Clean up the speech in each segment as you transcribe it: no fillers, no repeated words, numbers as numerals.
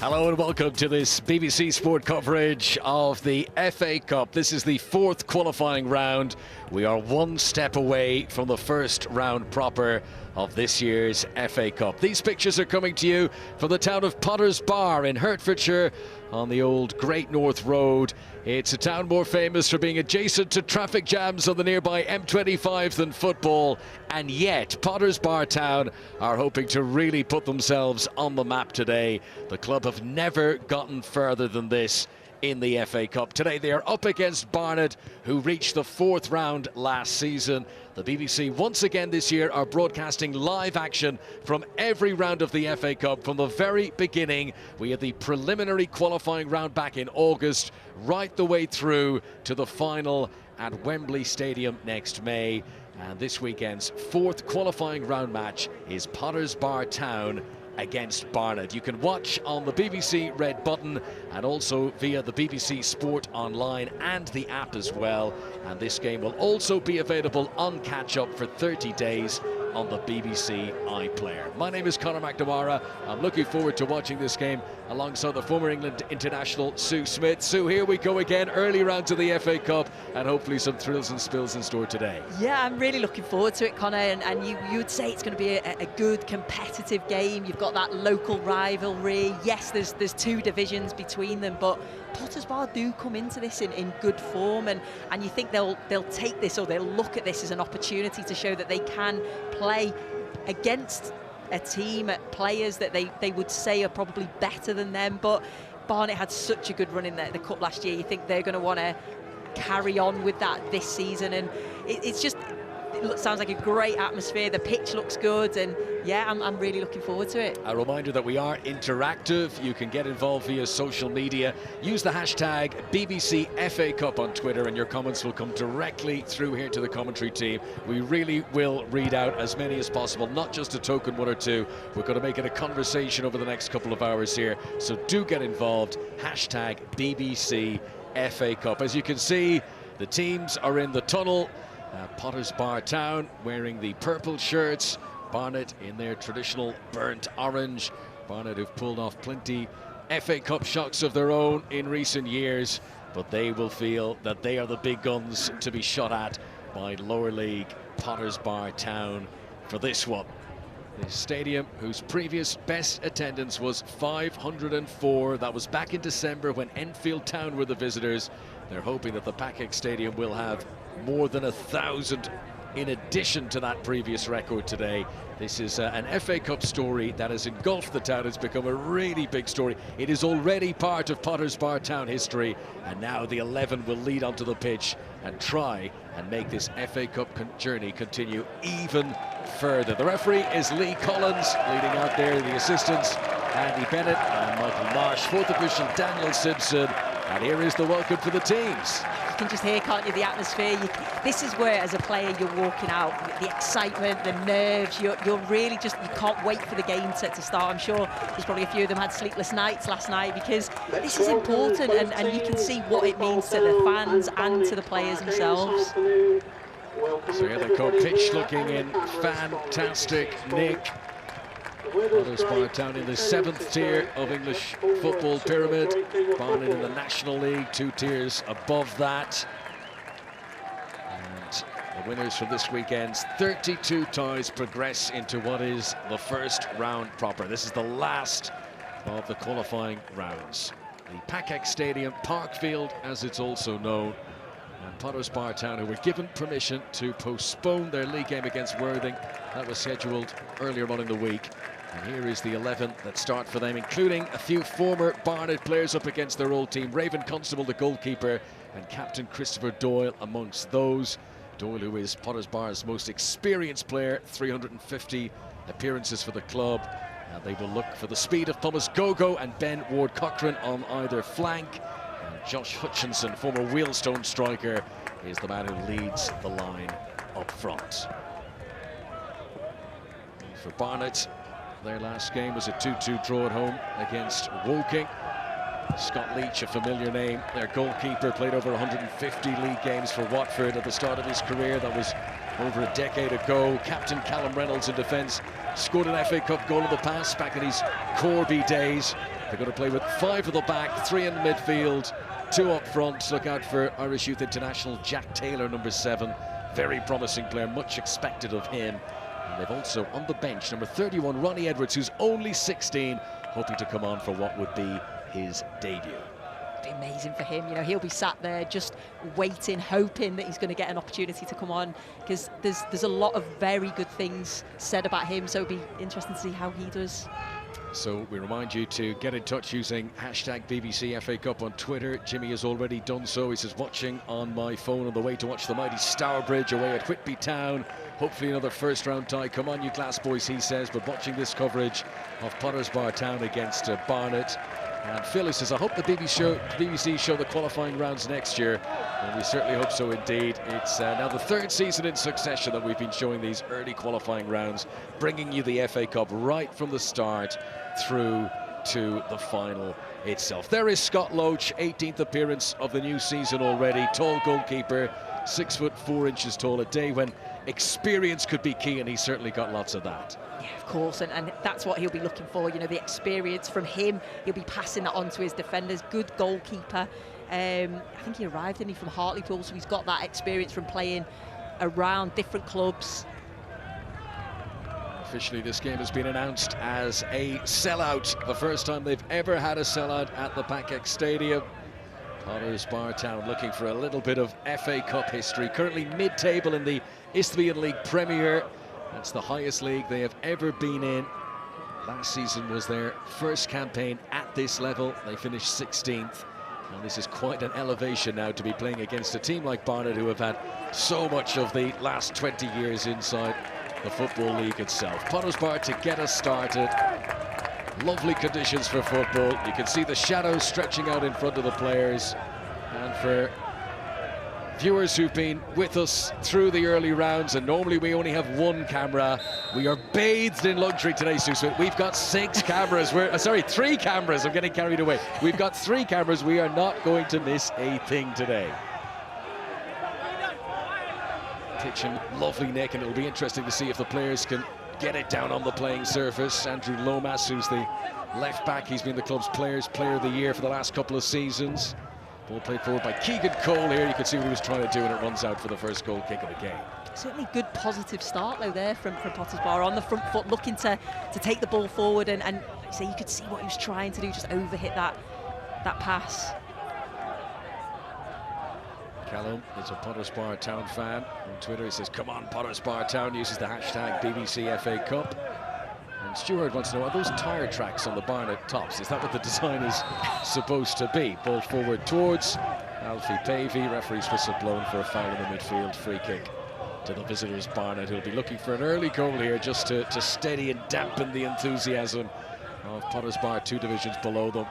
Hello and welcome to this BBC Sport coverage of the FA Cup. This is the fourth qualifying round. We are one step away from the first round proper of this year's FA Cup. These pictures are coming to you from the town of Potters Bar in Hertfordshire on the old Great North Road. It's a town more famous for being adjacent to traffic jams on the nearby M25 than football, and yet Potters Bar Town are hoping to really put themselves on the map today. The club have never gotten further than this in the FA Cup. Today they are up against Barnet, who reached the fourth round last season. The BBC once again this year are broadcasting live action from every round of the FA Cup from the very beginning. We had the preliminary qualifying round back in August, right the way through to the final at Wembley Stadium next May. And this weekend's fourth qualifying round match is Potters Bar Town against Barnet. You can watch on the BBC Red Button and also via the BBC Sport Online and the app as well. And this game will also be available on catch-up for 30 days on the BBC iPlayer. My name is Conor McNamara. I'm looking forward to watching this game alongside the former England international Sue Smith. Sue, here we go again, early round to the FA Cup, and hopefully some thrills and spills in store today. Yeah, I'm really looking forward to it, Conor, and you would say it's going to be a good competitive game. You've got that local rivalry. Yes, there's two divisions between them, but Potters Bar do come into this in good form, and you think they'll take this, or they'll look at this as an opportunity to show that they can play against a team, players that they would say are probably better than them. But Barnet had such a good run in the Cup last year. You think they're going to want to carry on with that this season, and it sounds like a great atmosphere. The pitch looks good, and yeah, I'm really looking forward to it. A reminder that we are interactive. You can get involved via social media. Use the hashtag BBC FA Cup on Twitter, and your comments will come directly through here to the commentary team. We really will read out as many as possible, not just a token one or two. We're going to make it a conversation over the next couple of hours here, so do get involved. Hashtag BBC FA Cup. As you can see, the teams are in the tunnel. Potters Bar Town wearing the purple shirts, Barnet in their traditional burnt orange. Barnet have pulled off plenty FA Cup shocks of their own in recent years, but they will feel that they are the big guns to be shot at by lower league Potters Bar Town for this one. The stadium, whose previous best attendance was 504, that was back in December when Enfield Town were the visitors. They're hoping that the Pakex Stadium will have more than 1,000 in addition to that previous record today. This is an FA Cup story that has engulfed the town. It's become a really big story. It is already part of Potters Bar Town history, and now the 11 will lead onto the pitch and try and make this FA Cup journey continue even further. The referee is Lee Collins, leading out there the assistants, Andy Bennett and Michael Marsh, fourth official Daniel Simpson, and here is the welcome for the teams. You can just hear, can't you, the atmosphere. This is where, as a player, you're walking out, the excitement, the nerves, you're really just, you can't wait for the game to start. I'm sure there's probably a few of them had sleepless nights last night, because this is important, and you can see what it means to the fans and to the players themselves. So here they come, pitch looking in fantastic nick. Potters Bar Town in the 7th tier of English football pyramid. Barnet in the National League, 2 tiers above that. And the winners from this weekend's 32 ties progress into what is the first round proper. This is the last of the qualifying rounds. The Pakex Stadium, Parkfield as it's also known. And Potters Bar Town, who were given permission to postpone their league game against Worthing. That was scheduled earlier on in the week. And here is the 11 that start for them, including a few former Barnet players up against their old team. Raven Constable, the goalkeeper, and Captain Christopher Doyle amongst those. Doyle, who is Potters Bar's most experienced player, 350 appearances for the club. They will look for the speed of Thomas Gogo and Ben Ward-Cochran on either flank. And Josh Hutchinson, former Wheelstone striker, is the man who leads the line up front. For Barnet, their last game was a 2-2 draw at home against Woking. Scott Leach, a familiar name, their goalkeeper, played over 150 league games for Watford at the start of his career. That was over a decade ago. Captain Callum Reynolds in defence, scored an FA Cup goal in the past back in his Corby days. They're going to play with 5 at the back, 3 in the midfield, 2 up front. Look out for Irish Youth International Jack Taylor, number 7. Very promising player, much expected of him. And they've also on the bench, number 31, Ronnie Edwards, who's only 16, hoping to come on for what would be his debut. Be amazing for him, he'll be sat there just waiting, hoping that he's going to get an opportunity to come on, because there's a lot of very good things said about him, so it'll be interesting to see how he does. So we remind you to get in touch using hashtag BBC FA Cup on Twitter. Jimmy has already done so. He says, watching on my phone on the way to watch the mighty Stourbridge away at Whitby Town. Hopefully another first round tie. Come on, you glass boys, he says, but watching this coverage of Potters Bar Town against Barnet. And Phil says, I hope the BBC show the qualifying rounds next year. And we certainly hope so indeed. It's now the 3rd season in succession that we've been showing these early qualifying rounds, bringing you the FA Cup right from the start through to the final itself. There is Scott Loach, 18th appearance of the new season already. Tall goalkeeper, 6'4" tall, a day when experience could be key, and he's certainly got lots of that. Yeah, of course, and that's what he'll be looking for, the experience from him. He'll be passing that on to his defenders. Good goalkeeper. I think he arrived, didn't he, from Hartlepool, so he's got that experience from playing around different clubs. Officially, this game has been announced as a sellout. The first time they've ever had a sellout at the Pakex Stadium. Potters Bar Town looking for a little bit of FA Cup history. Currently mid-table in the Isthmian League Premier. That's the highest league they have ever been in. Last season was their first campaign at this level. They finished 16th. And this is quite an elevation now to be playing against a team like Barnet, who have had so much of the last 20 years inside the Football League itself. Potters Bar to get us started. Lovely conditions for football. You can see the shadows stretching out in front of the players. And for viewers who've been with us through the early rounds, and normally we only have 1 camera, we are bathed in luxury today, Susan. We've got 6 cameras. Sorry, 3 cameras. I'm getting carried away. We've got 3 cameras. We are not going to miss a thing today. Pitch in lovely nick, and it'll be interesting to see if the players can get it down on the playing surface. Andrew Lomas, who's the left back, he's been the club's player of the year for the last couple of seasons. Ball played forward by Keegan Cole here. You can see what he was trying to do, and it runs out for the first goal kick of the game. Certainly good positive start though there from Potters Bar on the front foot, looking to take the ball forward, and so you could see what he was trying to do, just overhit that pass. Callum is a Potters Bar Town fan. On Twitter he says, come on Potters Bar Town, uses the hashtag BBC FA Cup. And Stuart wants to know, are those tyre tracks on the Barnet tops? Is that what the design is supposed to be? Ball forward towards Alfie Pavey. Referee's whistle blown for a foul in the midfield. Free kick to the visitors, Barnet, who'll be looking for an early goal here just to steady and dampen the enthusiasm of Potters Bar, 2 divisions below them.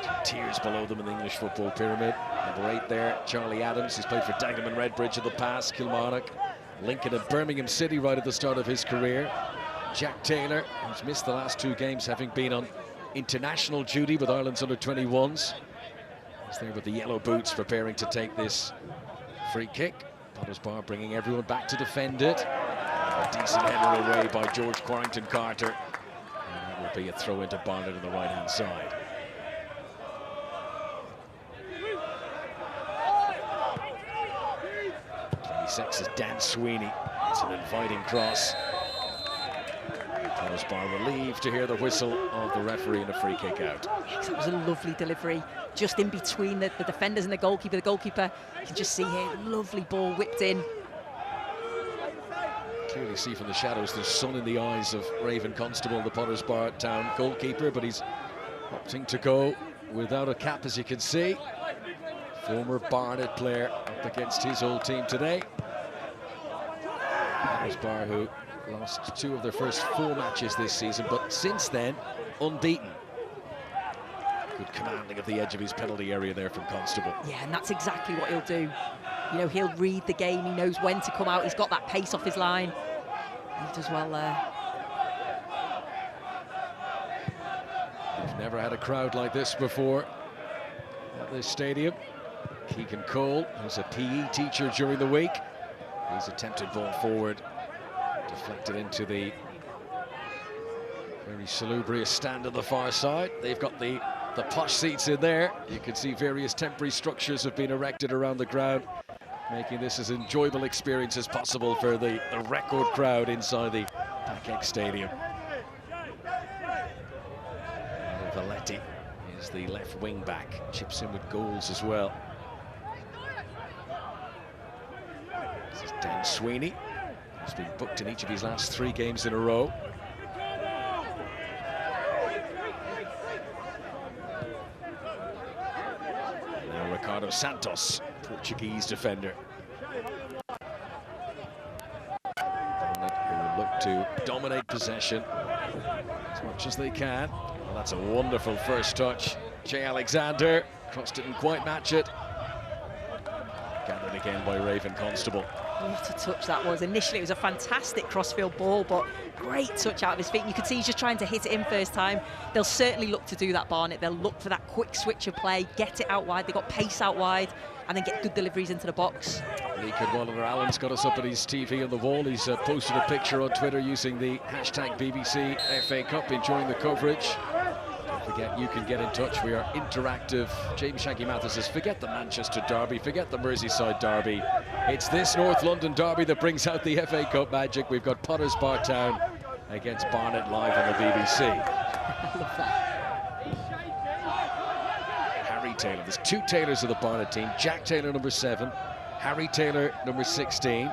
2 tiers below them in the English football pyramid. Number 8 there, Charlie Adams, who's played for Dagenham and Redbridge in the past, Kilmarnock, Lincoln and Birmingham City right at the start of his career. Jack Taylor, who's missed the last 2 games, having been on international duty with Ireland's under-21s. He's there with the yellow boots, preparing to take this free kick. Potters Bar bringing everyone back to defend it. A decent header away by George Quarrington Carter. And that will be a throw into Barnet on the right-hand side. Is Dan Sweeney. It's an inviting cross. Potters Bar relieved to hear the whistle of the referee and a free kick out. Yes, it was a lovely delivery, just in between the defenders and the goalkeeper. The goalkeeper, you can just see here, lovely ball whipped in. Clearly see from the shadows the sun in the eyes of Raven Constable, the Potters Bar Town goalkeeper, but he's opting to go without a cap, as you can see. Former Barnet player up against his old team today. Potters Bar, who lost 2 of their first 4 matches this season, but since then, unbeaten. Good commanding of the edge of his penalty area there from Constable. Yeah, and that's exactly what he'll do. He'll read the game, he knows when to come out, he's got that pace off his line. He does well there. We've never had a crowd like this before at this stadium. Keegan Cole, who's a PE teacher during the week. He's attempted ball forward, deflected into the Very salubrious stand on the far side. They've got the posh seats in there. You can see various temporary structures have been erected around the ground, making this as enjoyable experience as possible for the record crowd inside the Pakex Stadium. Valetti is the left wing back, chips in with goals as well. This is Dan Sweeney, who's been booked in each of his last 3 games in a row. Now Ricardo Santos, Portuguese defender. Barnet, who will look to dominate possession as much as they can. Well, that's a wonderful first touch. Jay Alexander, cross didn't quite match it. Gathered again by Raven Constable. What a touch that was. Initially it was a fantastic crossfield ball, but great touch out of his feet. And you could see he's just trying to hit it in first time. They'll certainly look to do that, Barnet. They'll look for that quick switch of play, get it out wide. They've got pace out wide, and then get good deliveries into the box. Lee Cadwallader-Allen's got us up at his TV on the wall. He's posted a picture on Twitter using the hashtag BBC FA Cup, enjoying the coverage. Don't forget, you can get in touch. We are interactive. James Shaggy Mathis says, forget the Manchester derby, forget the Merseyside derby. It's this North London derby that brings out the FA Cup magic. We've got Potters Bar Town against Barnet live on the BBC. I love that. Harry Taylor. There's 2 Taylors of the Barnet team. Jack Taylor, number 7. Harry Taylor, number 16.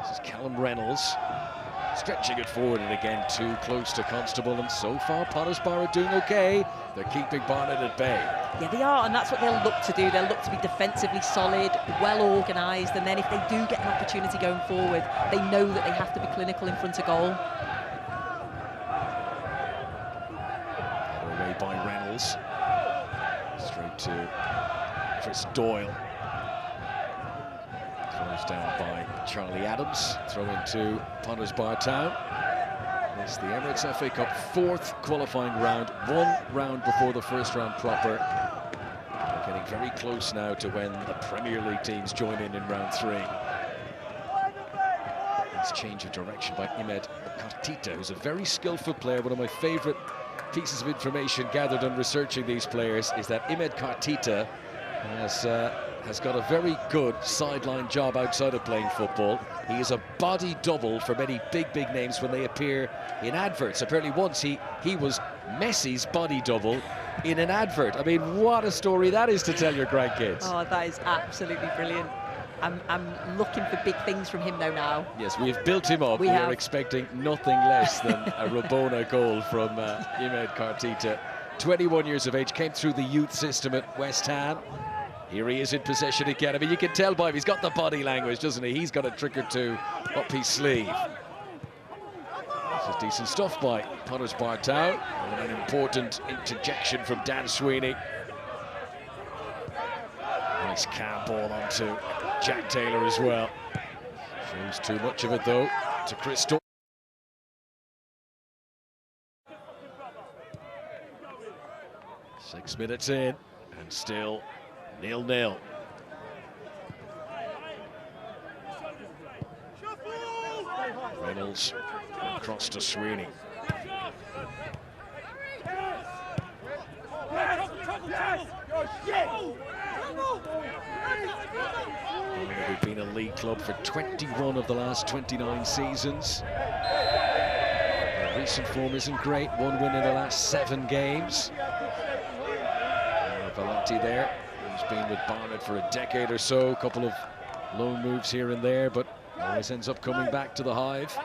This is Callum Reynolds. Stretching it forward, and again too close to Constable, and so far Potters Bar are doing okay. They're keeping Barnet at bay. Yeah, they are, and that's what they'll look to do. They'll look to be defensively solid, well organised, and then if they do get an opportunity going forward, they know that they have to be clinical in front of goal. Away by Reynolds. Straight to Chris Doyle. Throws down by Charlie Adams. Throw into Potters Bar Town. It's the Emirates FA Cup 4th qualifying round, 1 round before the first round proper. We're getting very close now to when the Premier League teams join in round 3. Nice change of direction by Imed Kartita, who's a very skillful player. One of my favourite pieces of information gathered on researching these players is that Imed Kartita has got a very good sideline job outside of playing football. He is a body double for many big names when they appear in adverts. Apparently once he was Messi's body double in an advert. I mean, what a story that is to tell your grandkids. Oh, that is absolutely brilliant. I'm looking for big things from him though now. Yes, we've built him up. We are expecting nothing less than a Rabona goal from Imed Kartita. 21 years of age, came through the youth system at West Ham. Here he is in possession again. I mean, you can tell by him, he's got the body language, doesn't he? He's got a trick or two up his sleeve. This is decent stuff by Potters Bar Town. And an important interjection from Dan Sweeney. Nice calm ball onto Jack Taylor as well. Shows too much of it, though, to Chris Doyle. Six minutes in, and still 0-0. Reynolds across to Sweeney. We've been a league club for 21 of the last 29 seasons. Their recent form isn't great. 1 win in the last 7 games. Valenti there, who's been with Barnet for a decade or so. A couple of loan moves here and there, but always ends up coming back to the Hive.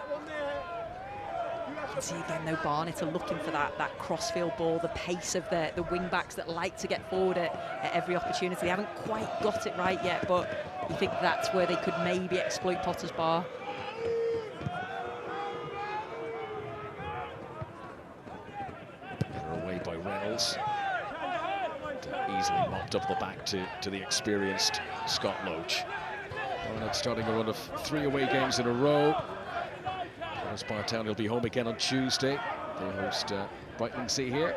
You can see again, though, Barnet are looking for that crossfield ball, the pace of the wing-backs that like to get forward at every opportunity. They haven't quite got it right yet, but you think that's where they could maybe exploit Potters Bar. They're away by Reynolds. Easily mopped up the back to the experienced Scott Loach. Barnet starting a run of 3 away games in a row. Potters Bar Town will be home again on Tuesday. They host Brightlingsea here.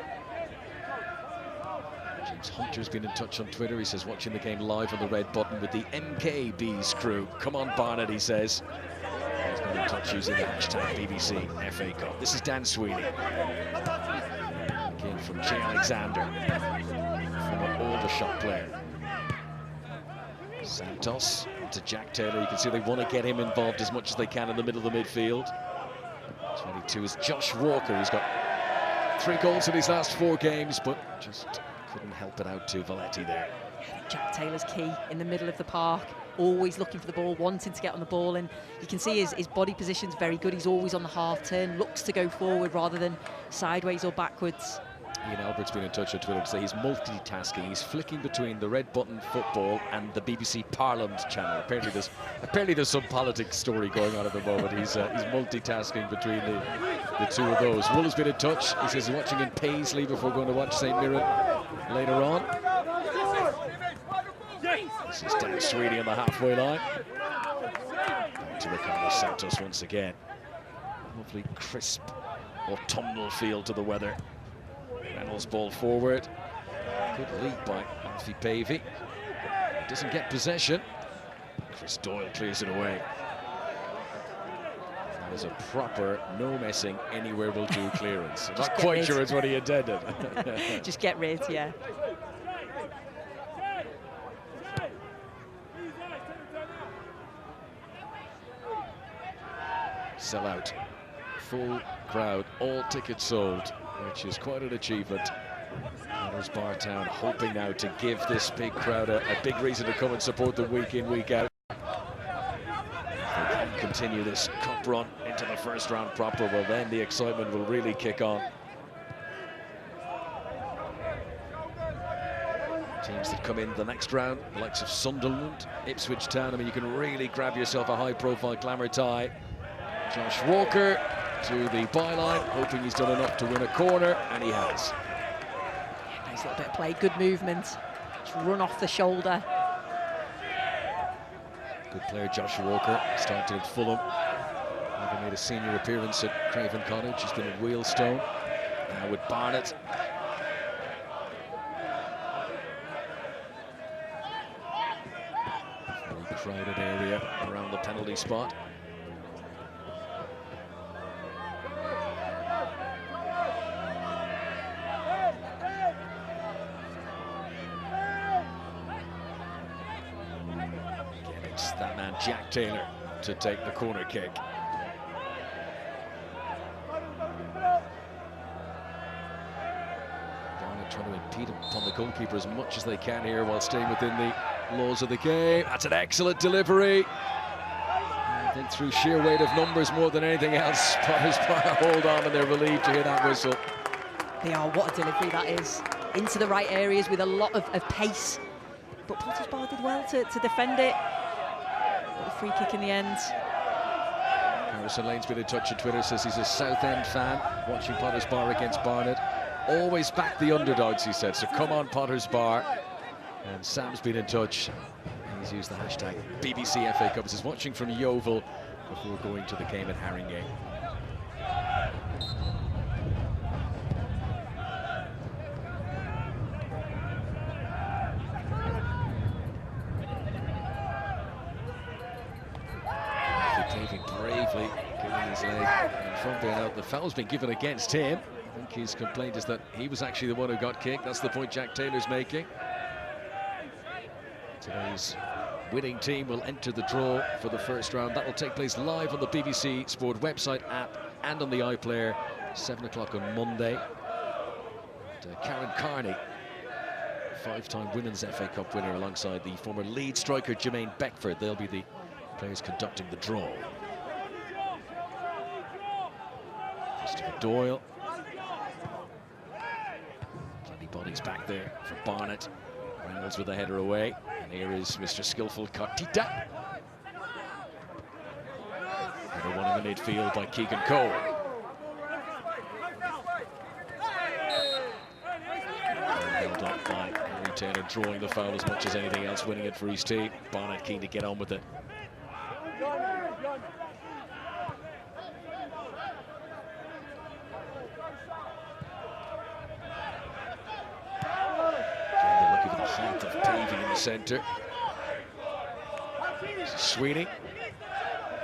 James Hunter's been in touch on Twitter. He says, watching the game live on the red button with the MKB's crew. Come on, Barnet, he says. He's going to touch using the hashtag BBC FA Cup. This is Dan Sweeney. Again from Jay Alexander, former Aldershot player. Santos to Jack Taylor. You can see they want to get him involved as much as they can in the middle of the midfield. 22 is Josh Walker, who's got 3 goals in his last 4 games, but just couldn't help it out to Valetti there. I think Jack Taylor's key in the middle of the park, always looking for the ball, wanting to get on the ball, and you can see his body position's very good. He's always on the half turn, looks to go forward rather than sideways or backwards. Ian Albert's been in touch on Twitter to say he's multitasking. He's flicking between the red button football and the BBC Parliament channel. Apparently there's some politics story going on at the moment. He's multitasking between the 2 of those. Wool has been in touch. He says he's watching in Paisley before going to watch St Mirren later on. This is Dan Sweeney on the halfway line. Back to Ricardo Santos once again. Lovely crisp autumnal feel to the weather. Reynolds ball forward. Good lead by Alfie Pavey. Doesn't get possession. Chris Doyle clears it away. That is a proper no messing anywhere will do clearance. Not quite sure it's what he intended. Just get rid, yeah. Sell out. Full crowd, all tickets sold, which is quite an achievement. Potters Bar Town hoping now to give this big crowd a big reason to come and support them week in, week out. If they can continue this cup run into the first round proper, well then the excitement will really kick on. Teams that come in the next round, the likes of Sunderland, Ipswich Town, I mean you can really grab yourself a high profile glamour tie. Josh Walker to the byline, hoping he's done enough to win a corner, and he has. Yeah, nice little bit of play, good movement. Just run off the shoulder. Good player, Josh Walker, started at Fulham. Never made a senior appearance at Craven Cottage. He's been at Wheelstone. Now with Barnet. Very crowded area around the penalty spot. That man Jack Taylor to take the corner kick. Barnet trying to impede upon the goalkeeper as much as they can here while staying within the laws of the game. That's an excellent delivery. I think through sheer weight of numbers more than anything else, Potters Bar hold on and they're relieved to hear that whistle. They are, what a delivery that is. Into the right areas with a lot of pace. But Potters Bar did well to defend it. A free kick in the end. Harrison Lane's been in touch on Twitter, says he's a Southend fan watching Potters Bar against Barnet. Always back the underdogs, he said, so come on Potters Bar. And Sam's been in touch. He's used the hashtag BBC FA Cup. He says watching from Yeovil before going to the game at Haringey. Bravely giving his leg and from being out. The foul's been given against him. I think his complaint is that he was actually the one who got kicked. That's the point Jack Taylor's making. Today's winning team will enter the draw for the first round. That will take place live on the BBC Sport website, app and on the iPlayer, 7 o'clock on Monday. And, Karen Carney, 5-time Women's FA Cup winner alongside the former Leeds striker Jermaine Beckford. They'll be the players conducting the draw. Christopher Doyle. Plenty bodies back there for Barnet. Reynolds with the header away. And here is Mr. Skillful Cartita. Header one in the midfield by Keegan Cole. Held up by Harry Taylor, drawing the foul as much as anything else, winning it for his team. Barnet keen to get on with it. Height of Pavey in the centre. Sweeney,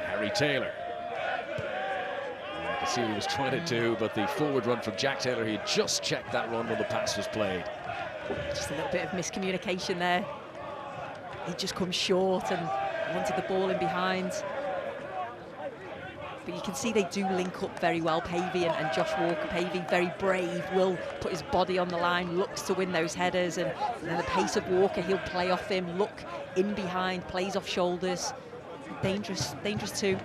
Harry Taylor. See what he was trying to do, but the forward run from Jack Taylor, he had just checked that run when the pass was played. Just a little bit of miscommunication there. He just comes short and wanted the ball in behind. But you can see they do link up very well, Pavey and Josh Walker. Pavey, very brave, will put his body on the line, looks to win those headers, and then the pace of Walker, he'll play off him, look in behind, plays off shoulders. Dangerous too.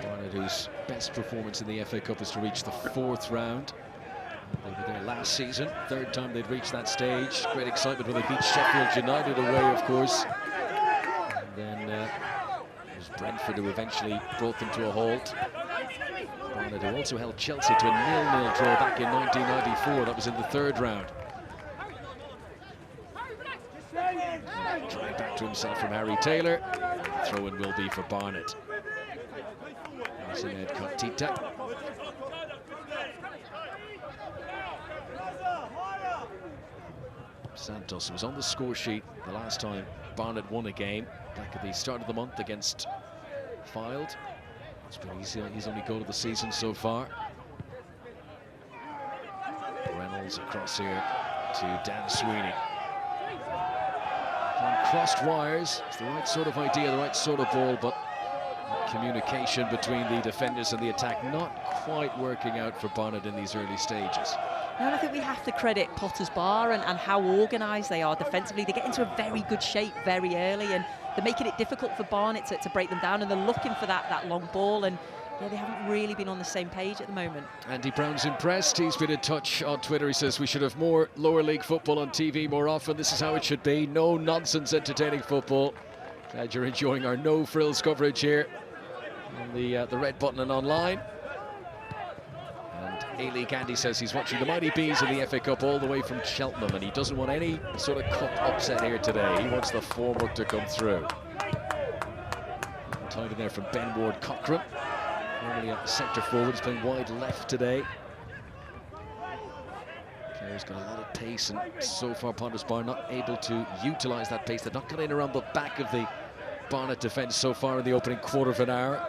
Barnet, whose best performance in the FA Cup is to reach the 4th round. They were there last season, 3rd time they'd reached that stage. Great excitement when they beat Sheffield United away, of course. And then it was Brentford who eventually brought them to a halt. Barnet, who also held Chelsea to a 0-0 draw back in 1994. That was in the 3rd round. Drive back to himself from Harry Taylor. Throw-in will be for Barnet. Ed Cartita. Santos was on the score sheet the last time Barnet won a game back at the start of the month against Field. It's been his only goal of the season so far. Reynolds across here to Dan Sweeney. On crossed wires, it's the right sort of idea, the right sort of ball, but communication between the defenders and the attack not quite working out for Barnet in these early stages. And I think we have to credit Potter's Bar and how organised they are defensively. They get into a very good shape very early, and they're making it difficult for Barnet to break them down, and they're looking for that long ball, and yeah, they haven't really been on the same page at the moment. Andy Brown's impressed. He's been in touch on Twitter. He says we should have more lower league football on TV more often. This is how it should be. No nonsense entertaining football. Glad you're enjoying our no frills coverage here on the Red Button and online. And A-League Andy says he's watching the Mighty Bees in the FA Cup all the way from Cheltenham, and he doesn't want any sort of cup upset here today. He wants the formwork to come through. Tied in there from Ben Ward-Cochran. Normally at centre forward, he's playing wide left today. Player's got a lot of pace, and so far Potter's Bar not able to utilise that pace. They're not getting around the back of the Barnet defence so far in the opening quarter of an hour.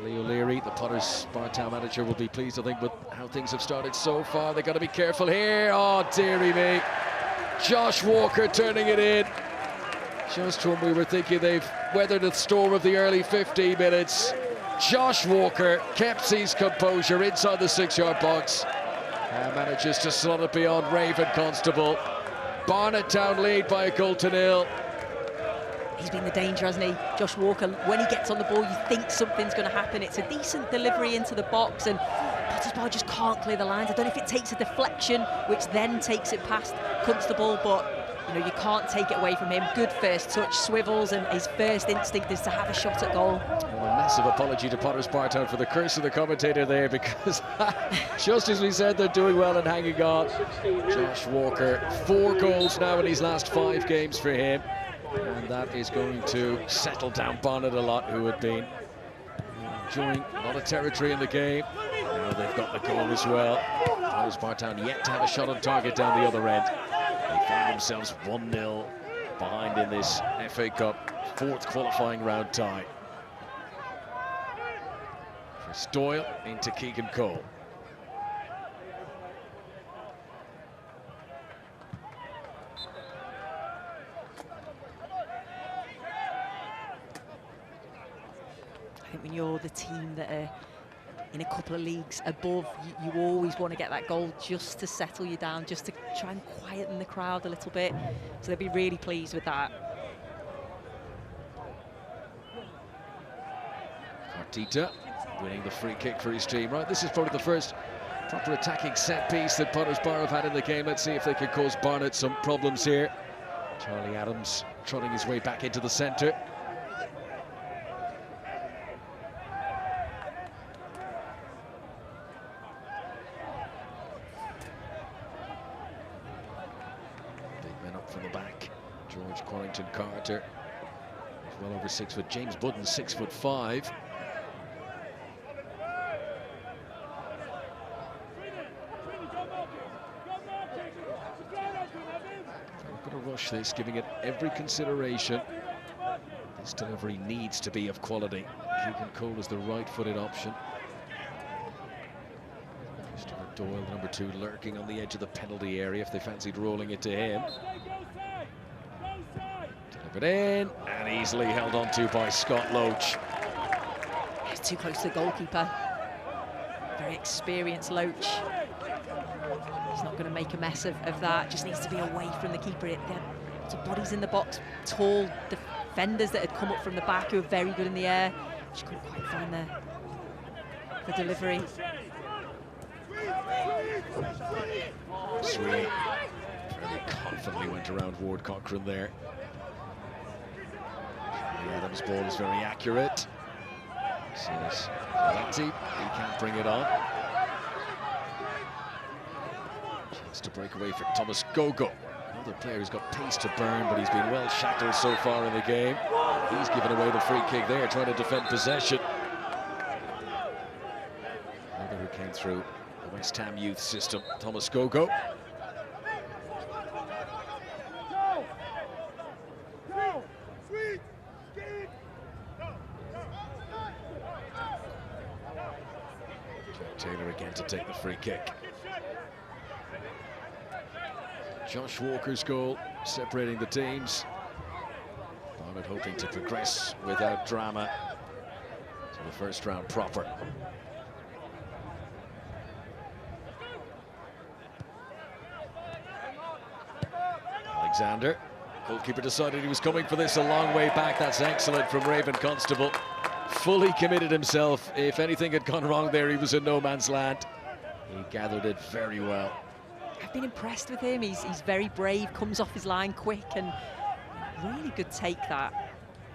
Lee O'Leary, the Potter's Bar town manager, will be pleased, I think, with how things have started so far. They've got to be careful here. Oh, dearie me. Josh Walker turning it in. Just when we were thinking they've weathered the storm of the early 15 minutes. Josh Walker kept his composure inside the 6-yard box and manages to slot it beyond Raven Constable. Barnet Town lead by a goal to 0. He's been the danger, hasn't he? Josh Walker, when he gets on the ball, you think something's going to happen. It's a decent delivery into the box, and Potter's Bar just can't clear the lines. I don't know if it takes a deflection, which then takes it past Constable, but you know, you can't take it away from him. Good first touch, swivels, and his first instinct is to have a shot at goal. Well, a massive apology to Potter's Bar Town for the curse of the commentator there, because just as we said, they're doing well and hanging on. Josh Walker, 4 goals now in his last 5 games for him. And that is going to settle down Barnet a lot, who had been enjoying a lot of territory in the game. Now they've got the goal as well. Potter's Bar Town yet to have a shot on target down the other end. They find themselves 1-0 behind in this FA Cup 4th qualifying round tie. For Doyle into Keegan Cole. I think when you're the team that are in a couple of leagues above, you always want to get that goal just to settle you down, just to try and quieten the crowd a little bit. So they'll be really pleased with that. Cartita winning the free kick for his team. Right, this is probably the first proper attacking set piece that Potter's Bar have had in the game. Let's see if they can cause Barnet some problems here. Charlie Adams trotting his way back into the centre. From the back, George Quarrington Carter is well over 6 foot. James Budden 6'5". We're going to rush this, giving it every consideration. This delivery needs to be of quality. Keegan Cole is the right-footed option. Christopher Doyle, the number 2, lurking on the edge of the penalty area if they fancied rolling it to him. Delivered in, and easily held on to by Scott Loach. He's too close to the goalkeeper. Very experienced Loach. He's not going to make a mess of that. Just needs to be away from the keeper. Again, lots of bodies in the box. Tall defenders that had come up from the back who are very good in the air. Just couldn't quite find the delivery. Sweeney very confidently went around Ward Cochrane there. The Adams ball is very accurate. Says Valenti, he can't bring it on. Chance to break away for Thomas Gogo. Another player who's got pace to burn, but he's been well shackled so far in the game. He's given away the free kick there, trying to defend possession. Another who came through the West Ham youth system, Thomas Gogo. Taylor again to take the free kick. Josh Walker's goal separating the teams. Barnet hoping to progress without drama to the first round proper. Alexander, goalkeeper decided he was coming for this a long way back. That's excellent from Raven Constable. Fully committed himself. If anything had gone wrong there, he was in no man's land. He gathered it very well. I've been impressed with him. He's very brave, comes off his line quick, and really good take that.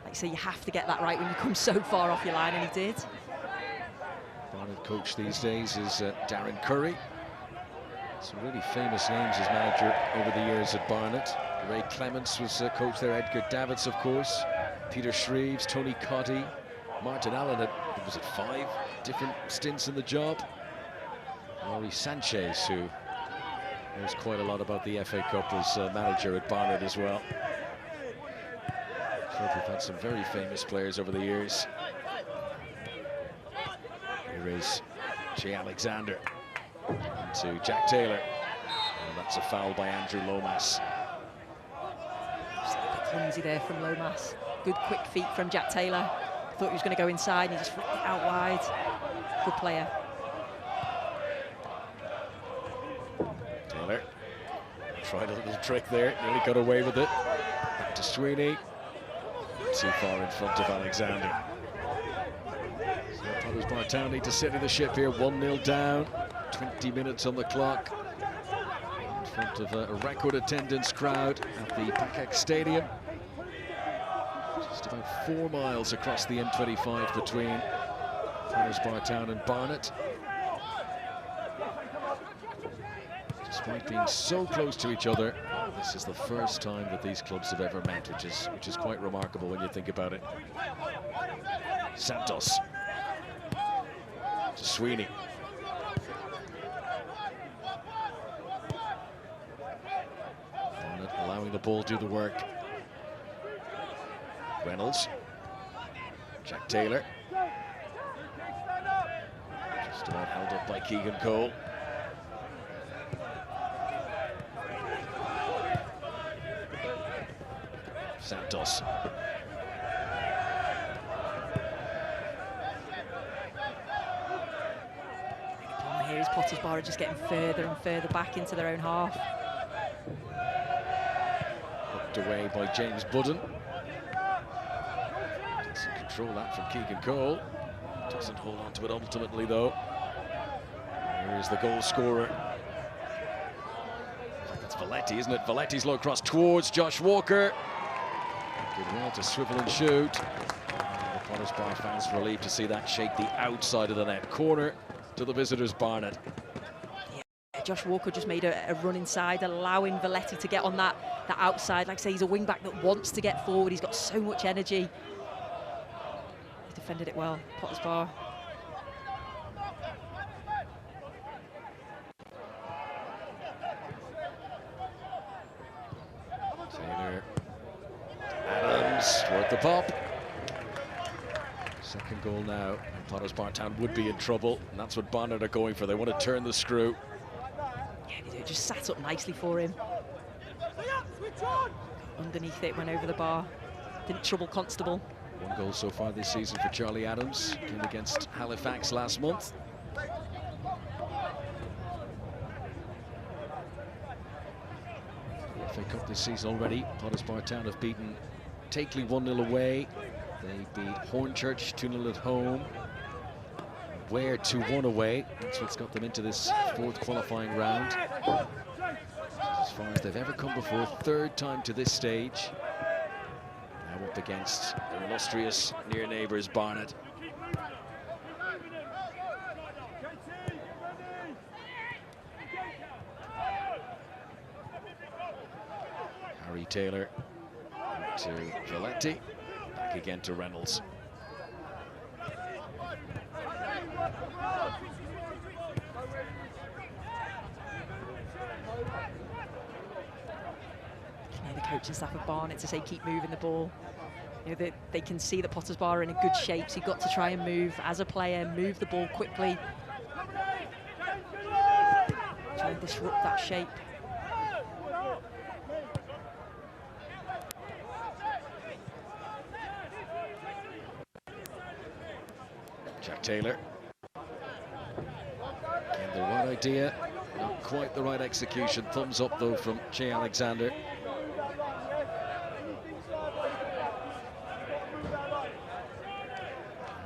Like I say, you have to get that right when you come so far off your line, and he did. Barnet coach these days is Darren Curry. Some really famous names as manager over the years at Barnet. Ray Clements was coach there, Edgar Davids, of course, Peter Shreves, Tony Cotty, Martin Allen had, was it 5 different stints in the job? Laurie Sanchez, who knows quite a lot about the FA Cup, as manager at Barnet as well. So we've had some very famous players over the years. Here is Jay Alexander to Jack Taylor. And that's a foul by Andrew Lomas. Just a bit clumsy there from Lomas. Good quick feet from Jack Taylor. Thought he was going to go inside, and he just flicked it out wide. Good player. Taylor tried a little trick there, nearly got away with it. Back to Sweeney. Too far in front of Alexander. So Potters Bar Town need to steady the ship here. 1-0 down. 20 minutes on the clock. In front of a record attendance crowd at the Pakex Stadium. Just about 4 miles across the M25 between Potters Bar Town and Barnet. Despite being so close to each other, this is the first time that these clubs have ever met, which is quite remarkable when you think about it. Santos to Sweeney. Barnet allowing the ball to do the work. Reynolds, Jack Taylor, just about held up by Keegan Cole. Santos. Here is Potters Bar just getting further and further back into their own half. Hooked away by James Budden. Doesn't control that from Keegan Cole. Doesn't hold on to it ultimately, though. Here is the goal scorer. That's Valenti, isn't it? Valenti's low cross towards Josh Walker. Did well to swivel and shoot. The Potters Bar fans relieved to see that shake the outside of the net. Corner to the visitors, Barnet. Yeah, Josh Walker just made a run inside, allowing Valenti to get on that outside. Like I say, he's a wing-back that wants to get forward. He's got so much energy. He defended it well, Potters Bar. Taylor. Adams, toward the pop. Second goal now, and Potters Bar Town would be in trouble, and that's what Barnet are going for. They want to turn the screw. Yeah, they do. Just sat up nicely for him. Underneath it, went over the bar. Didn't trouble Constable. One goal so far this season for Charlie Adams. Came against Halifax last month. The FA Cup this season already. Potters Bar Town have beaten Takeley 1-0 away. They beat Hornchurch 2-0 at home. Ware 2-1 away. That's what's got them into this fourth qualifying round. As far as they've ever come before, third time to this stage. Now up against their illustrious near neighbours Barnet. Harry Taylor to Valetti. Back again to Reynolds. The coaching staff of Barnet to say keep moving the ball. You know, they can see that Potters Bar are in a good shape, so you've got to try and move as a player, move the ball quickly. Try and disrupt that shape. Jack Taylor. Again, the right idea, not quite the right execution. Thumbs up though from Che Alexander.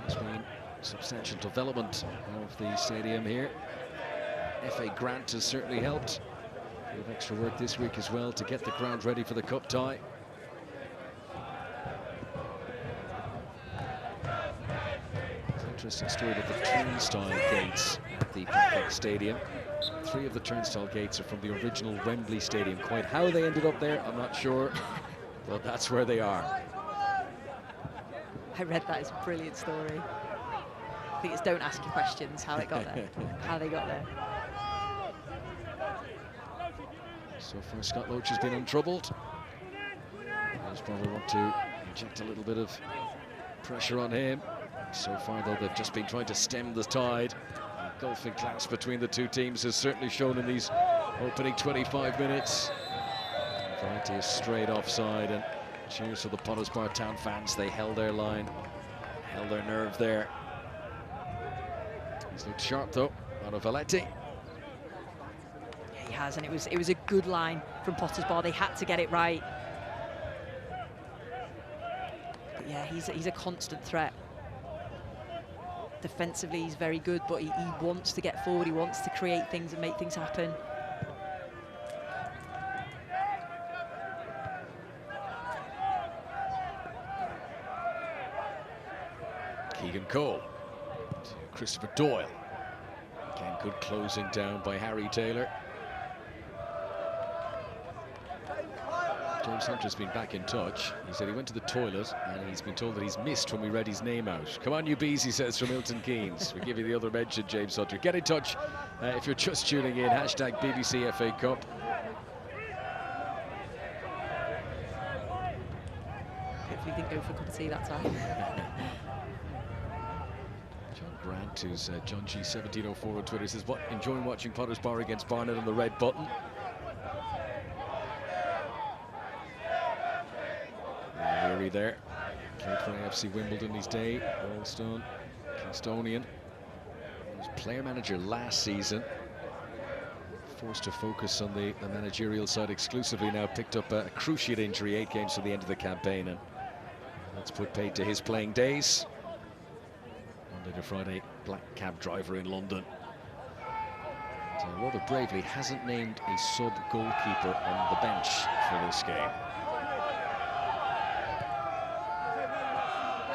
There's been substantial development of the stadium here. FA grant has certainly helped. A bit of extra work this week as well to get the ground ready for the cup tie. Interesting story about the turnstile gates at the Pakex Stadium. 3 of the turnstile gates are from the original Wembley Stadium. Quite how they ended up there, I'm not sure, but that's where they are. I read that. It's a brilliant story. I think it's don't ask your questions, how it got there, how they got there. So far, Scott Loach has been untroubled. He's probably want to inject a little bit of pressure on him. So far, though, they've just been trying to stem the tide. The golfing class between the two teams has certainly shown in these opening 25 minutes. Variety is straight offside, and cheers to the Potters Bar Town fans. They held their line, held their nerve there. He's looked sharp, though, out of Valetti. Yeah, he has, and it was a good line from Potters Bar. They had to get it right. But yeah, he's a constant threat. Defensively, he's very good, but he wants to get forward. He wants to create things and make things happen. Keegan Cole to Christopher Doyle. Again, good closing down by Harry Taylor. James Hunter's been back in touch. He said he went to the toilet and he's been told that he's missed when we read his name out. Come on, you bees, he says from Milton Keynes. We give you the other mention, James Hunter. Get in touch if you're just tuning in. Hashtag BBC FA Cup. Hopefully he didn't go for a cup of tea that time. John Grant, who's John G1704 on Twitter, says, enjoying watching Potters Bar against Barnet on the red button. Weary there. Played for AFC Wimbledon his day. Allstone, Kingstonian. He was player manager last season. Forced to focus on the managerial side exclusively now. Picked up a cruciate injury 8 games to the end of the campaign, and that's put paid to his playing days. Monday to Friday, black cab driver in London. And, rather bravely hasn't named a sub goalkeeper on the bench for this game.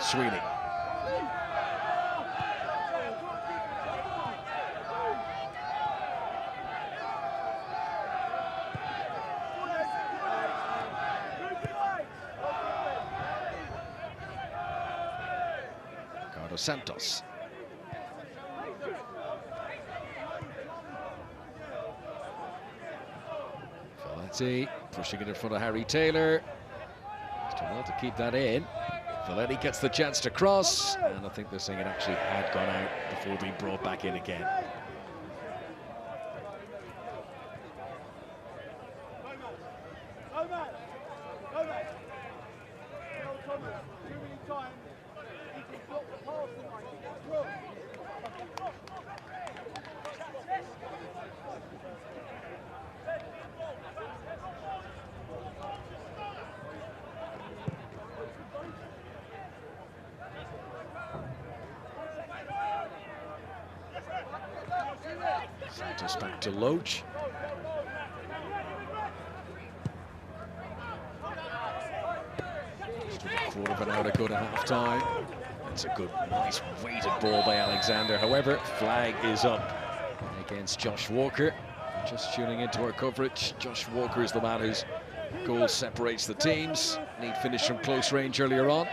Sweeney. Ricardo Santos. Valetti pushing it in front of Harry Taylor. He's done well to keep that in. Valetti gets the chance to cross, and I think they're saying it actually had gone out before being brought back in again. Santos back to Loach. Just with a quarter of an hour to go to half-time. It's a good, nice weighted ball by Alexander. However, flag is up against Josh Walker. Just tuning into our coverage, Josh Walker is the man whose goal separates the teams. Neat finish from close range earlier on.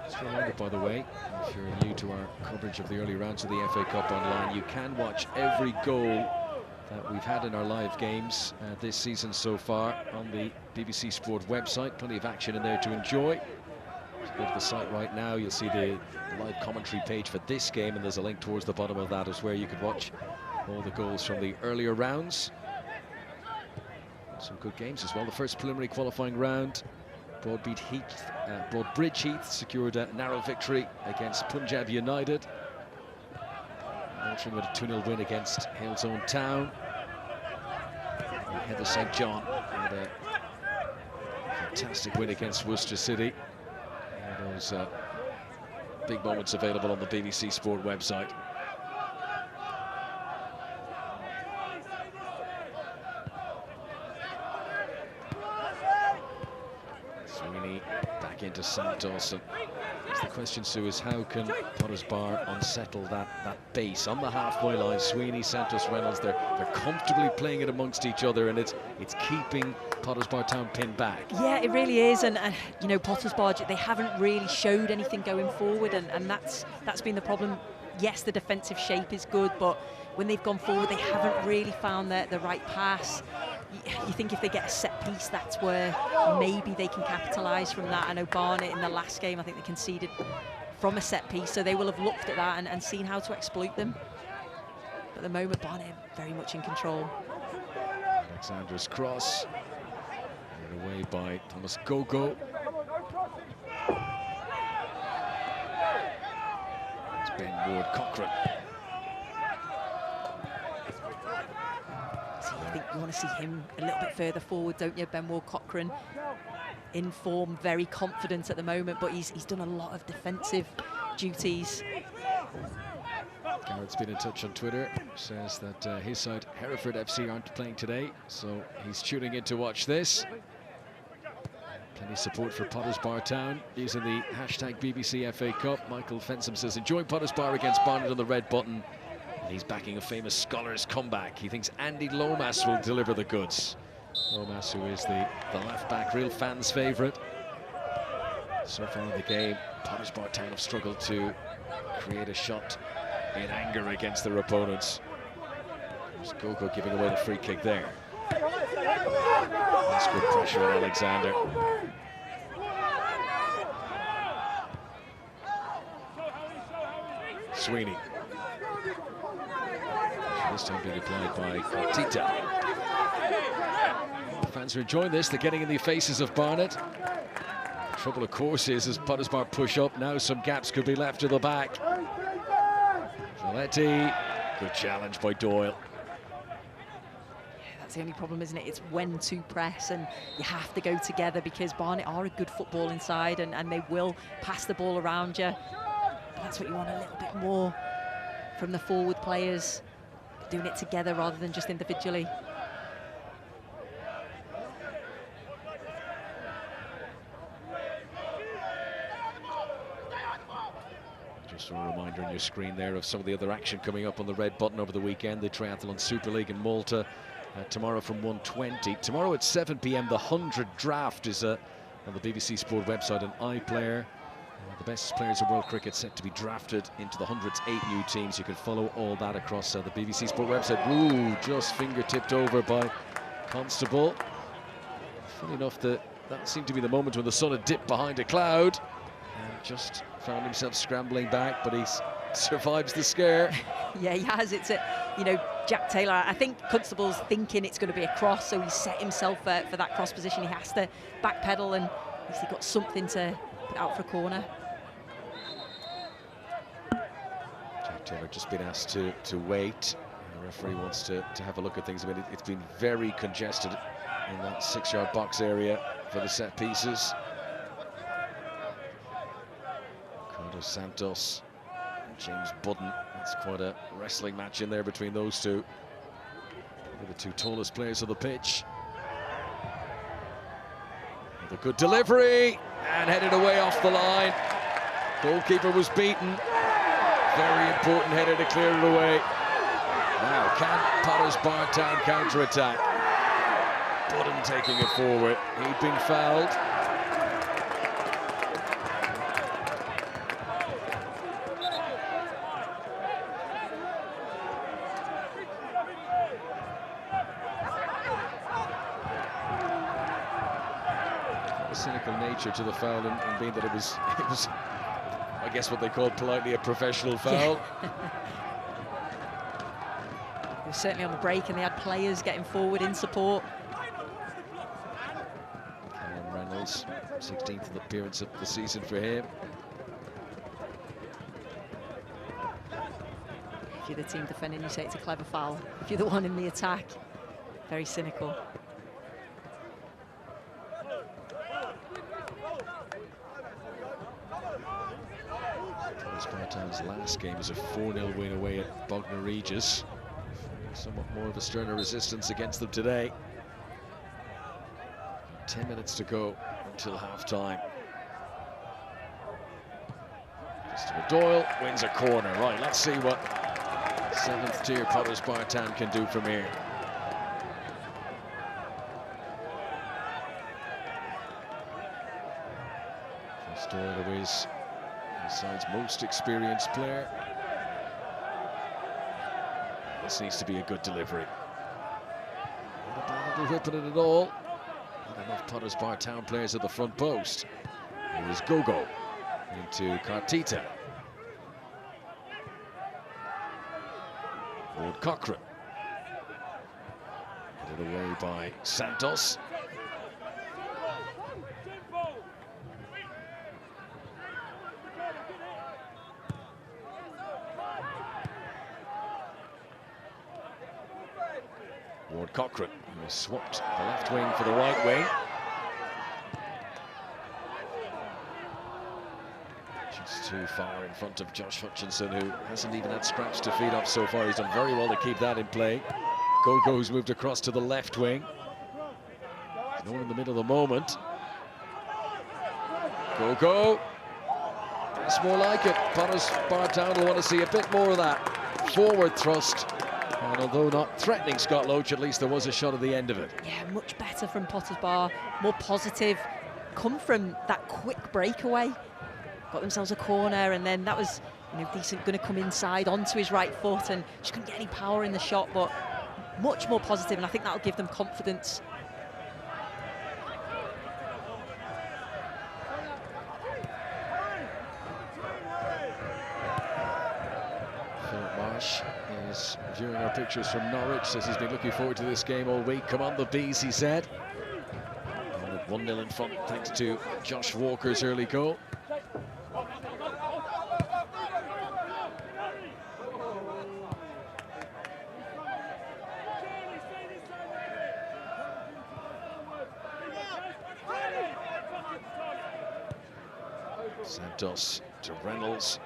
Just a reminder, by the way, if you're new to our coverage of the early rounds of the FA Cup online, you can watch every goal that we've had in our live games this season so far on the BBC Sport website. Plenty of action in there to enjoy. If you go to the site right now, you'll see the live commentary page for this game, and there's a link towards the bottom of that as where you could watch all the goals from the earlier rounds. Some good games as well. The first preliminary qualifying round, Broadbridge Heath secured a narrow victory against Punjab United. Altrincham with a 2-0 win against Hale's Own Town. And Heather St. John had a fantastic win against Worcester City. And those big moments available on the BBC Sport website. Sweeney back into Santos. And the question, Sue, is how can Potters Bar unsettle that base on the halfway line? Sweeney, Santos, Reynolds, they're comfortably playing it amongst each other, and it's keeping Potters Bar Town pinned back. Yeah, it really is, and you know, Potters Bar, they haven't really showed anything going forward, and that's been the problem. Yes, the defensive shape is good, but when they've gone forward, they haven't really found the right pass. You think if they get a set piece, that's where maybe they can capitalise from that. I know Barnet in the last game, I think they conceded from a set piece, so they will have looked at that and seen how to exploit them. But at the moment, Barnet very much in control. Alexander's cross, carried away by Thomas Gogo. It's Ben Ward Cochrane. I think you want to see him a little bit further forward, don't you? Ben Ward Cochrane in form, very confident at the moment, but he's done a lot of defensive duties. Garrett's been in touch on Twitter, says that his side, Hereford FC, aren't playing today, so he's tuning in to watch this. Plenty of support for Potters Bar Town using the hashtag BBC FA Cup. Michael Fensom says, enjoying Potters Bar against Barnet on the red button. And he's backing a famous Scholars comeback. He thinks Andy Lomas will deliver the goods. Lomas, who is the left back, real fans' favourite. So far in the game, Potters Bar Town have struggled to create a shot in anger against their opponents. There's Gogo giving away the free kick there. That's good pressure on Alexander. Sweeney. This time being applied by Tita. Fans are enjoying this. They're getting in the faces of Barnet. The trouble, of course, is as Potters Bar push up, now some gaps could be left to the back. Valetti, good challenge by Doyle. That's the only problem, isn't it? It's when to press, and you have to go together because Barnet are a good football inside, and they will pass the ball around you. But that's what you want, a little bit more from the forward players, doing it together rather than just individually. Just a reminder on your screen there of some of the other action coming up on the red button over the weekend. The Triathlon Super League in Malta tomorrow from 1:20. Tomorrow at 7 p.m. the 100 draft is on the BBC Sport website and iPlayer. The best players in world cricket set to be drafted into the 100's 8 new teams. You can follow all that across the BBC Sport website. Ooh, just finger tipped over by Constable. Funny enough, that seemed to be the moment when the sun had dipped behind a cloud and just found himself scrambling back, but he survives the scare. Yeah, he has. It's Jack Taylor. I think Constable's thinking it's going to be a cross, so he set himself for that cross position. He has to backpedal, and he's got something to put out for a corner. Jack Taylor just been asked to wait. The referee wants to have a look at things. I mean, it's been very congested in that 6-yard box area for the set pieces. Carlos Santos and James Budden. That's quite a wrestling match in there between those two. They're the two tallest players on the pitch. With a good delivery and headed away off the line. Goalkeeper was beaten. Very important header to clear it away. Now, can Potters Bar Town counter-attack? Budden taking it forward. He'd been fouled. A cynical nature to the foul, and being that it was, I guess, what they call politely a professional foul. Yeah. It was certainly on the break, and they had players getting forward in support. Callum Reynolds, 16th appearance of the season for him. If you're the team defending, you say it's a clever foul. If you're the one in the attack, very cynical. Spartan's last game was a 4-0 win away at Bognor Regis. Somewhat more of a sterner resistance against them today. 10 minutes to go until half-time. Christopher Doyle wins a corner. Right, let's see what 7th tier Potters Bar Town can do from here. Chris Doyle, who is the side's most experienced player. This needs to be a good delivery. Not a ball whipping it at all. Not enough Potters Bar Town players at the front post. Here is Gogo into Cartita. Ward Cochrane. Put it away by Santos. Ward Cochrane, who has swapped the left wing for the right wing. Just too far in front of Josh Hutchinson, who hasn't even had scraps to feed off so far. He's done very well to keep that in play. Gogo's moved across to the left wing. There's no one in the middle of the moment. Gogo. That's more like it. Potters Bar Town will want to see a bit more of that forward thrust. And although not threatening Scott Loach, at least there was a shot at the end of it. Yeah, much better from Potters Bar, more positive. Come from that quick breakaway. Got themselves a corner, and then that was decent, going to come inside onto his right foot, and just couldn't get any power in the shot, but much more positive, and I think that'll give them confidence. Philip Marsh is viewing our pictures from Norwich, says he's been looking forward to this game all week. Come on the bees, he said. 1-0 in front thanks to Josh Walker's early goal. Santos to Reynolds.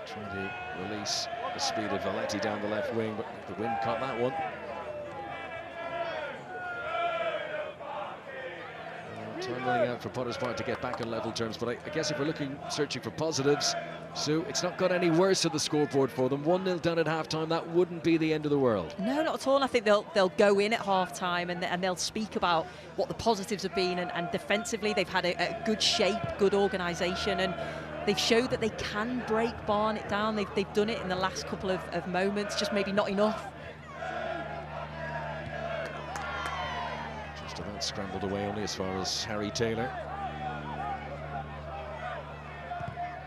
Trying to release the speed of Valetti down the left wing, but the wind caught that one. Time running out for Potter's Bar to get back on level terms, but I guess if we're searching for positives, Sue, it's not got any worse at the scoreboard for them. 1-0 down at half-time, that wouldn't be the end of the world. No, not at all. And I think they'll go in at half-time and they'll speak about what the positives have been, and defensively they've had a good shape, good organisation, and they've showed that they can break Barnet down. They've done it in the last couple of moments, just maybe not enough. Just about scrambled away only as far as Harry Taylor.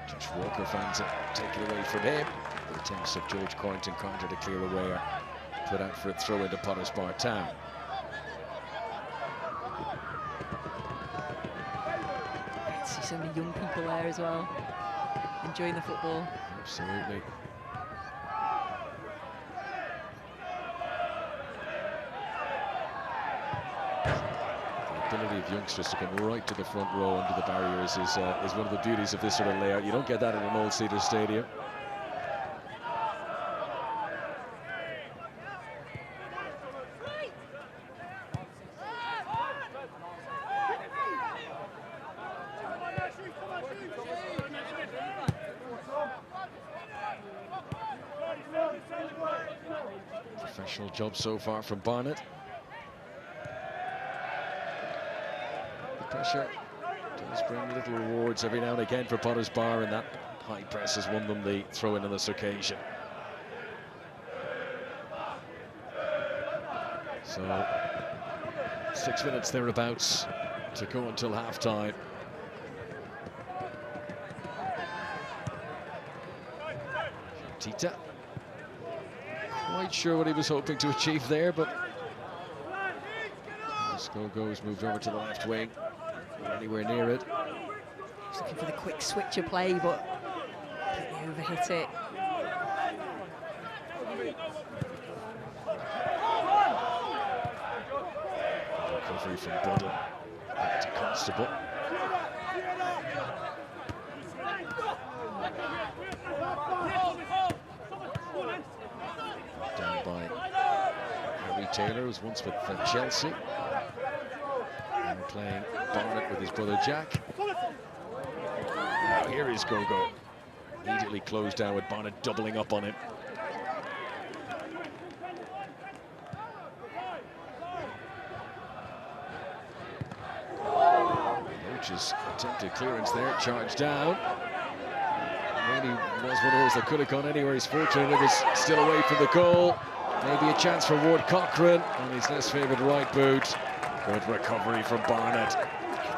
Josh Walker finds it, take it away from him. The attempts of George Corrington Carter to clear away are put out for a throw into Potter's Bar Town. Great to see so many young people there as well, enjoying the football. Absolutely. The ability of youngsters to come right to the front row under the barriers is one of the beauties of this sort of layout. You don't get that in an all-seater stadium. Professional job so far from Barnet. The pressure does bring little rewards every now and again for Potter's Bar, and that high press has won them the throw-in on this occasion. So 6 minutes thereabouts to go until half-time. Tita. Quite sure what he was hoping to achieve there, but Skogo's moved over to the left wing. Not anywhere near it. He's looking for the quick switcher play, but completely overhit it. Recovery from Budden. Back to Constable. Down by Harry Taylor, who's once with Chelsea. Now playing Barnet with his brother Jack. Now here is Gogo. Immediately closed down with Barnet doubling up on him. Roach's attempted clearance there, charged down. Really was one of those that could have gone anywhere. He's fortunate it was still away from the goal. Maybe a chance for Ward Cochrane on his less favoured right boot. Good recovery from Barnet.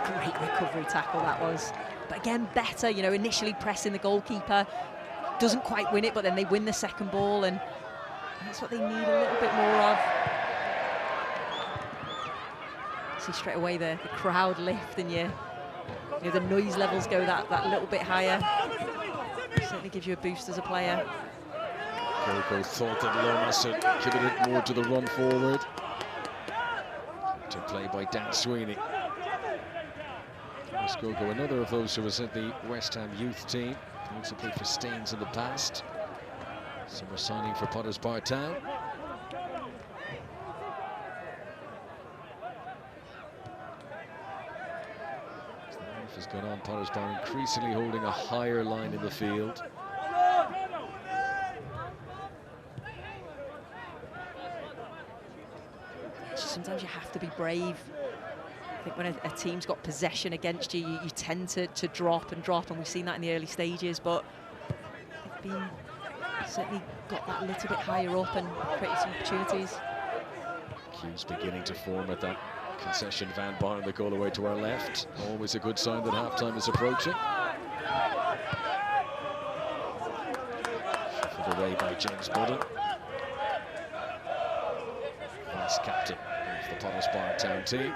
Great recovery tackle that was. But again, better, you know, initially pressing the goalkeeper. Doesn't quite win it, but then they win the second ball, and that's what they need a little bit more of. See straight away the crowd lift, and you know, the noise levels go that little bit higher. Certainly gives you a boost as a player. Gogo thought that Lomas had contributed more to the run forward. To play by Dan Sweeney. Gogo, another of those who was at the West Ham youth team. He also played for Staines in the past. Summer signing for Potter's Bar Town. As the half has gone on, Potter's Bar increasingly holding a higher line in the field. Sometimes you have to be brave. I think when a team's got possession against you, you tend to drop, and we've seen that in the early stages, but they've certainly got that little bit higher up and created some opportunities. Queues beginning to form at that concession van barring the goal away to our left. Always a good sign that half-time is approaching. Shuffled away by James Budden. Vice captain of the Potter's Bar Town team.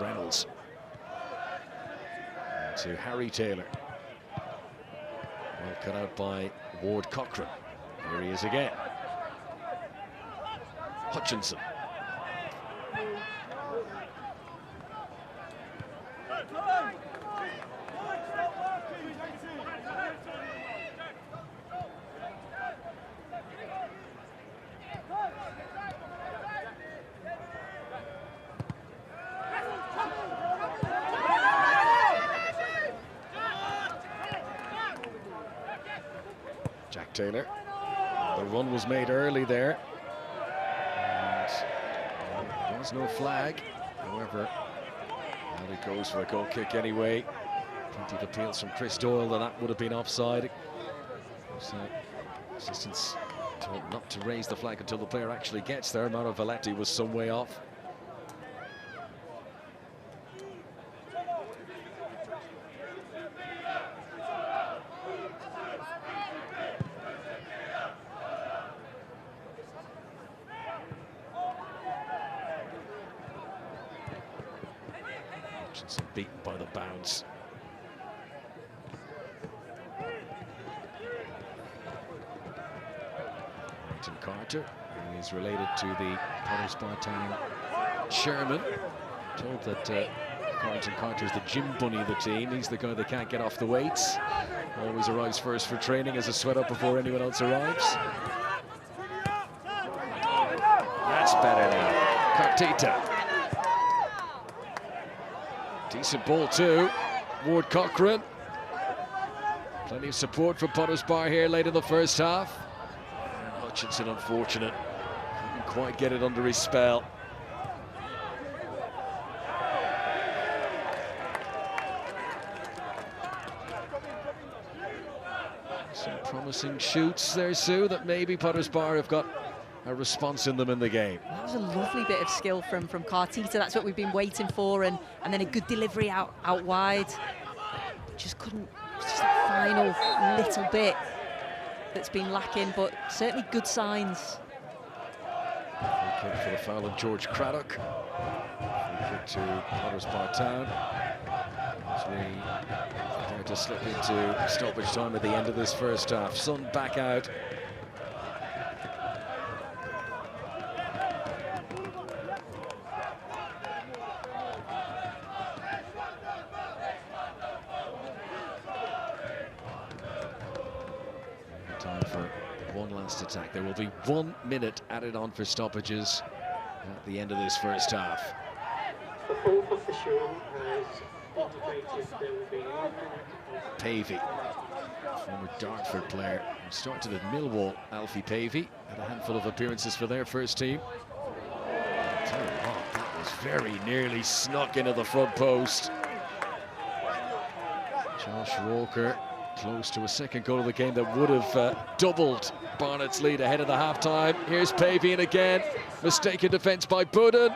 Reynolds to Harry Taylor. Well cut out by Ward Cochrane. Here he is again. Hutchinson. Jack Taylor. The run was made early there. And there was no flag. However, and it goes for a goal kick anyway. Plenty of appeals from Chris Doyle that would have been offside. So, assistants told not to raise the flag until the player actually gets there. Mauro Valletti was some way off. Beaten by the bounce. Martin Carter, who is related to the Potters Bar Town chairman, told that Martin Carter is the gym bunny of the team. He's the guy that can't get off the weights. Always arrives first for training as a sweat up before anyone else arrives. That's better now. Cartita. Decent ball too. Ward Cochrane. Plenty of support from Potters Bar here late in the first half. And Hutchinson, unfortunate. Couldn't quite get it under his spell. Some promising shoots there, Sue, that maybe Potters Bar have got a response in them in the game. That was a lovely bit of skill from Cartita. That's what we've been waiting for, and then a good delivery out wide. Just couldn't, just that final little bit that's been lacking, but certainly good signs. Free kick for the foul of George Craddock. Free kick to Potters Bar Town. As we prepare to slip into stoppage time at the end of this first half. Sun back out. Time for one last attack. There will be 1 minute added on for stoppages at the end of this first half. The fourth official has indicated there will be 1 minute of Pavey, former Dartford player who started at Millwall. Alfie Pavey had a handful of appearances for their first team. I'll tell you what, that was very nearly snuck into the front post. Josh Walker close to a second goal of the game that would have doubled Barnet's lead ahead of the half-time. Here's Pavian again. Mistaken defence by Budden.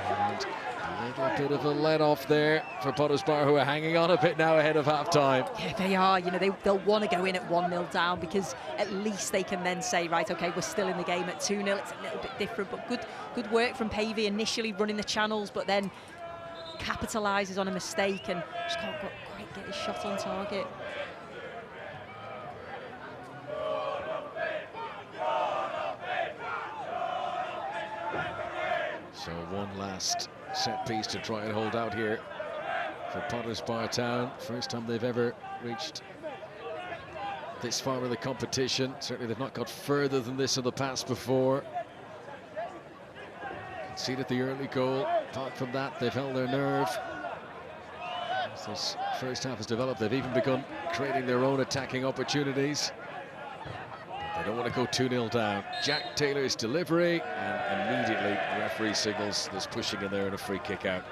And a little bit of a let-off there for Potters Bar, who are hanging on a bit now ahead of half-time. Yeah, they are. You know, they'll want to go in at 1-0 down, because at least they can then say, right, OK, we're still in the game at 2-0. It's a little bit different, but good work from Pavey initially running the channels, but then capitalises on a mistake and just can't quite get his shot on target. So one last set piece to try and hold out here for Potters Bar Town. First time they've ever reached this far in the competition. Certainly they've not got further than this in the past before. Conceded the early goal. Apart from that, they've held their nerve. As this first half has developed, they've even begun creating their own attacking opportunities. They don't want to go 2-0 down. Jack Taylor's delivery, and immediately the referee signals there's pushing in there and a free kick out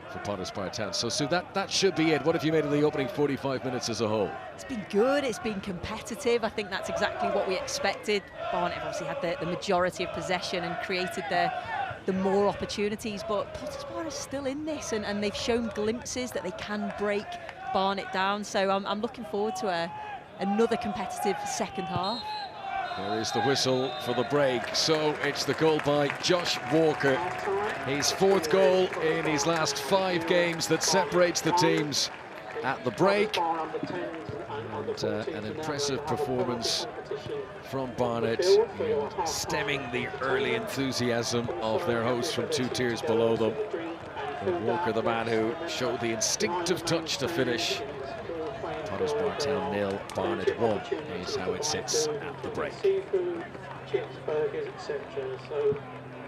for Potters Bar Town. So that should be it. What have you made of the opening 45 minutes as a whole? It's been good, it's been competitive. I think that's exactly what we expected. Barnet obviously had the majority of possession and created the more opportunities, but Potters Bar is still in this, and they've shown glimpses that they can break Barnet down. So I'm looking forward to another competitive second half. There is the whistle for the break. So it's the goal by Josh Walker. His fourth goal in his last 5 games that separates the teams at the break. And an impressive performance from Barnet, stemming the early enthusiasm of their hosts from 2 tiers below them. And Walker, the man who showed the instinctive touch to finish. Potters Bar Town 0, Barnet 1 is how it sits at the break. Seafood, chips, burgers, etc. So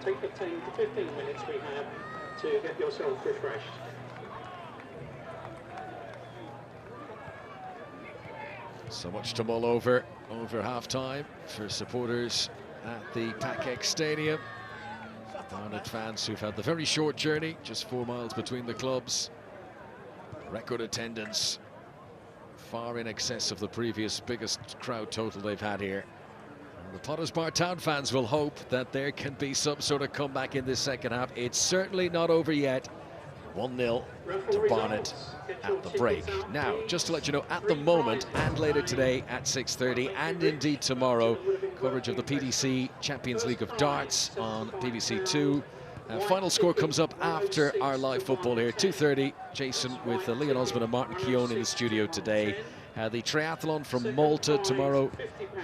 take the 10 to 15 minutes we have to get yourself refreshed. So much to mull over half-time for supporters at the Pakex Stadium. Barnet fans who've had the very short journey, just 4 miles between the clubs. Record attendance, far in excess of the previous biggest crowd total they've had here. And the Potters Bar Town fans will hope that there can be some sort of comeback in this second half. It's certainly not over yet. 1-0 to Barnet at the break. Now, just to let you know, at the moment and later today at 6:30 and indeed tomorrow, coverage of the PDC Champions League of Darts on BBC2. Final score comes up after our live football here, 2:30. Jason with Leon Osmond and Martin Keown in the studio today. The triathlon from Malta tomorrow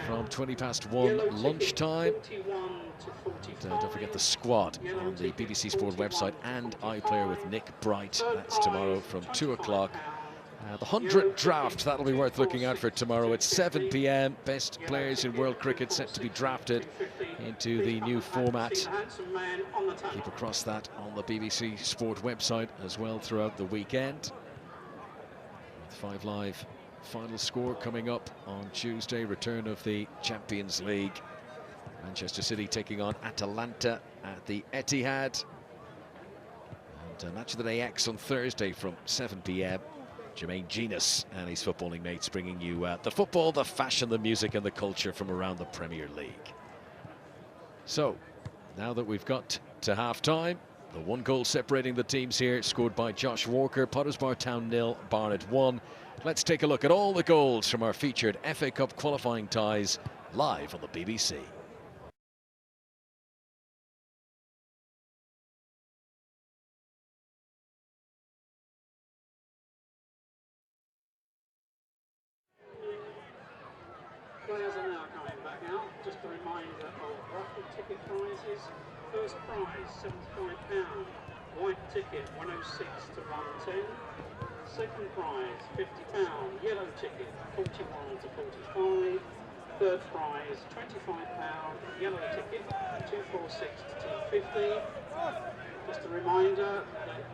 from 1:20 lunchtime. Don't forget the squad on the BBC Sport website and iPlayer with Nick Bright. That's tomorrow from 2 o'clock. The 100 draft, that'll be worth looking out for tomorrow at 7 p.m. Best players in world cricket set to be drafted into the new format. Keep across that on the BBC Sport website as well throughout the weekend. With 5 Live final score coming up on Tuesday, return of the Champions League. Manchester City taking on Atalanta at the Etihad. And Match of the Day X on Thursday from 7 p.m. Jermaine Genus and his footballing mates bringing you the football, the fashion, the music and the culture from around the Premier League. So, now that we've got to half-time, the 1 goal separating the teams here, scored by Josh Walker. Potters Bar Town 0, Barnet 1. Let's take a look at all the goals from our featured FA Cup qualifying ties live on the BBC. Players are now coming back out. Just a reminder of raffle ticket prizes. First prize, £75. White ticket, 106 to 110. Second prize, £50. Yellow ticket, 41 to 45. Third prize, £25. Yellow ticket, 246 to 250. Just a reminder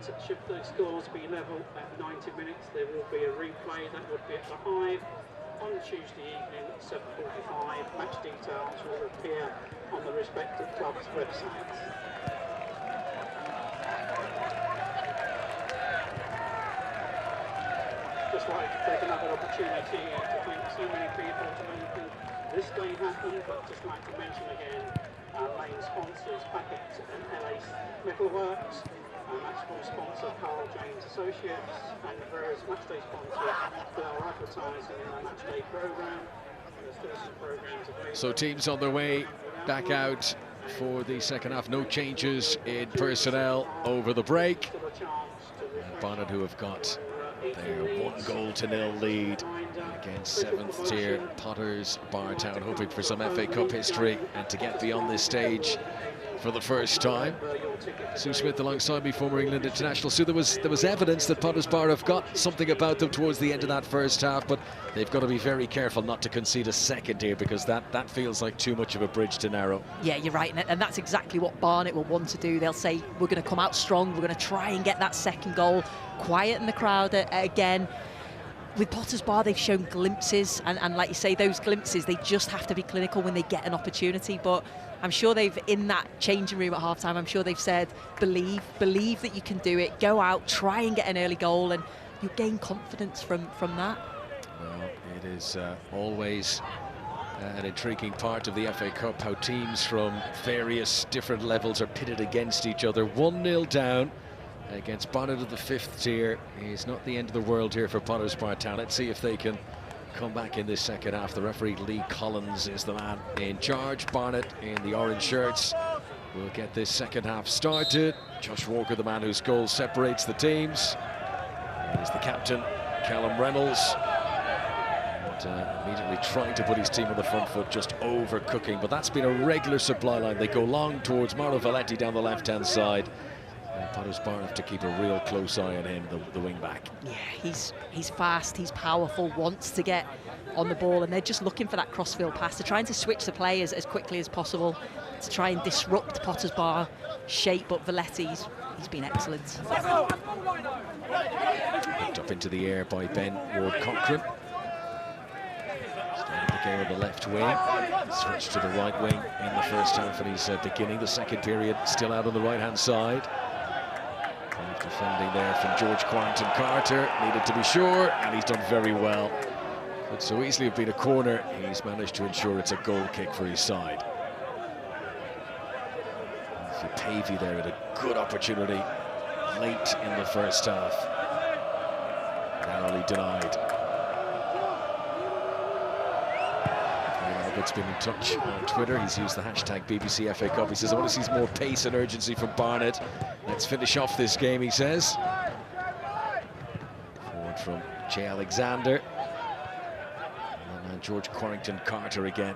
that should the scores be level at 90 minutes, there will be a replay that would be at the Hive on Tuesday evening at 7:45. Match details will appear on the respective club's websites. Just like to take another opportunity to thank so many people for making this day happen, but just like to mention again our main sponsors, Pakex and LA Metalworks, our matchball sponsor Carl James Associates, and the various matchday sponsors that are advertising in our matchday programme. There's still some programmes available. So teams on their way back out for the second half. No changes in personnel over the break. And Barnet, who have got their 1-0 lead against 7th tier Potters Bar Town, hoping for some FA Cup history and to get beyond this stage for the first time. Sue Smith alongside me, former England international. Sue, there was evidence that Potters Bar have got something about them towards the end of that first half, but they've got to be very careful not to concede a second here, because that feels like too much of a bridge to narrow. Yeah, you're right, and that's exactly what Barnet will want to do. They'll say, we're going to come out strong, we're going to try and get that second goal, quieten the crowd again. With Potters Bar, they've shown glimpses, and like you say, those glimpses, they just have to be clinical when they get an opportunity. But I'm sure they've, in that changing room at half-time, I'm sure they've said, believe that you can do it, go out, try and get an early goal, and you gain confidence from that. Well, it is always an intriguing part of the FA Cup, how teams from various different levels are pitted against each other. 1-0 down against Barnet of the 5th tier is not the end of the world here for Potters Bar Town. Let's see if they can come back in this second half. The referee Lee Collins is the man in charge. Barnet in the orange shirts will get this second half started. Josh Walker, the man whose goal separates the teams. Here's the captain, Callum Reynolds. And immediately trying to put his team on the front foot, just overcooking. But that's been a regular supply line. They go long towards Mauro Valletti down the left-hand side. Potters Bar have to keep a real close eye on him, the wing-back. Yeah, he's fast, he's powerful, wants to get on the ball, and they're just looking for that crossfield pass. They're trying to switch the players as quickly as possible to try and disrupt Potters Bar shape, but Valletti's he's been excellent. Picked up into the air by Ben Ward-Cochrane. Started the game on the left wing, switched to the right wing in the first half, and he's beginning the second period still out on the right-hand side. Defending there from George Quarrington-Carter, needed to be sure, and he's done very well. Could so easily have been a corner. He's managed to ensure it's a goal kick for his side. Pavey there had a good opportunity late in the first half. Narrowly denied. Albert's been in touch on Twitter. He's used the hashtag BBC FA Cup. He says, I want to see some more pace and urgency from Barnet. Let's finish off this game, he says. Forward from J. Alexander. And George Quarrington-Carter again.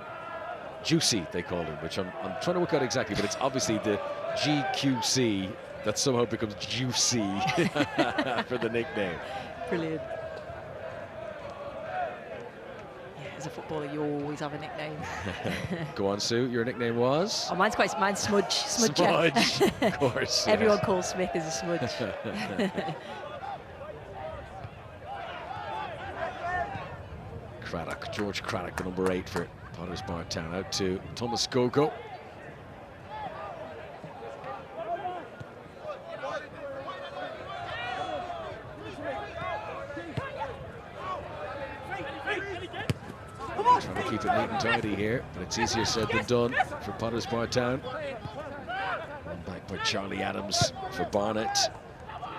Juicy, they called him, which I'm trying to work out exactly, but it's obviously the GQC that somehow becomes Juicy for the nickname. Brilliant. As a footballer, you always have a nickname. Go on, Sue. Your nickname was? Oh, mine's Smudge. Smudge, of course. Everyone calls Smith as a Smudge. Craddock, George Craddock, the number 8 for Potters Bar Town, out to Thomas Gogo. Trying to keep it neat and tidy here, but it's easier said than done for Potters Bar Town. One back by Charlie Adams for Barnet.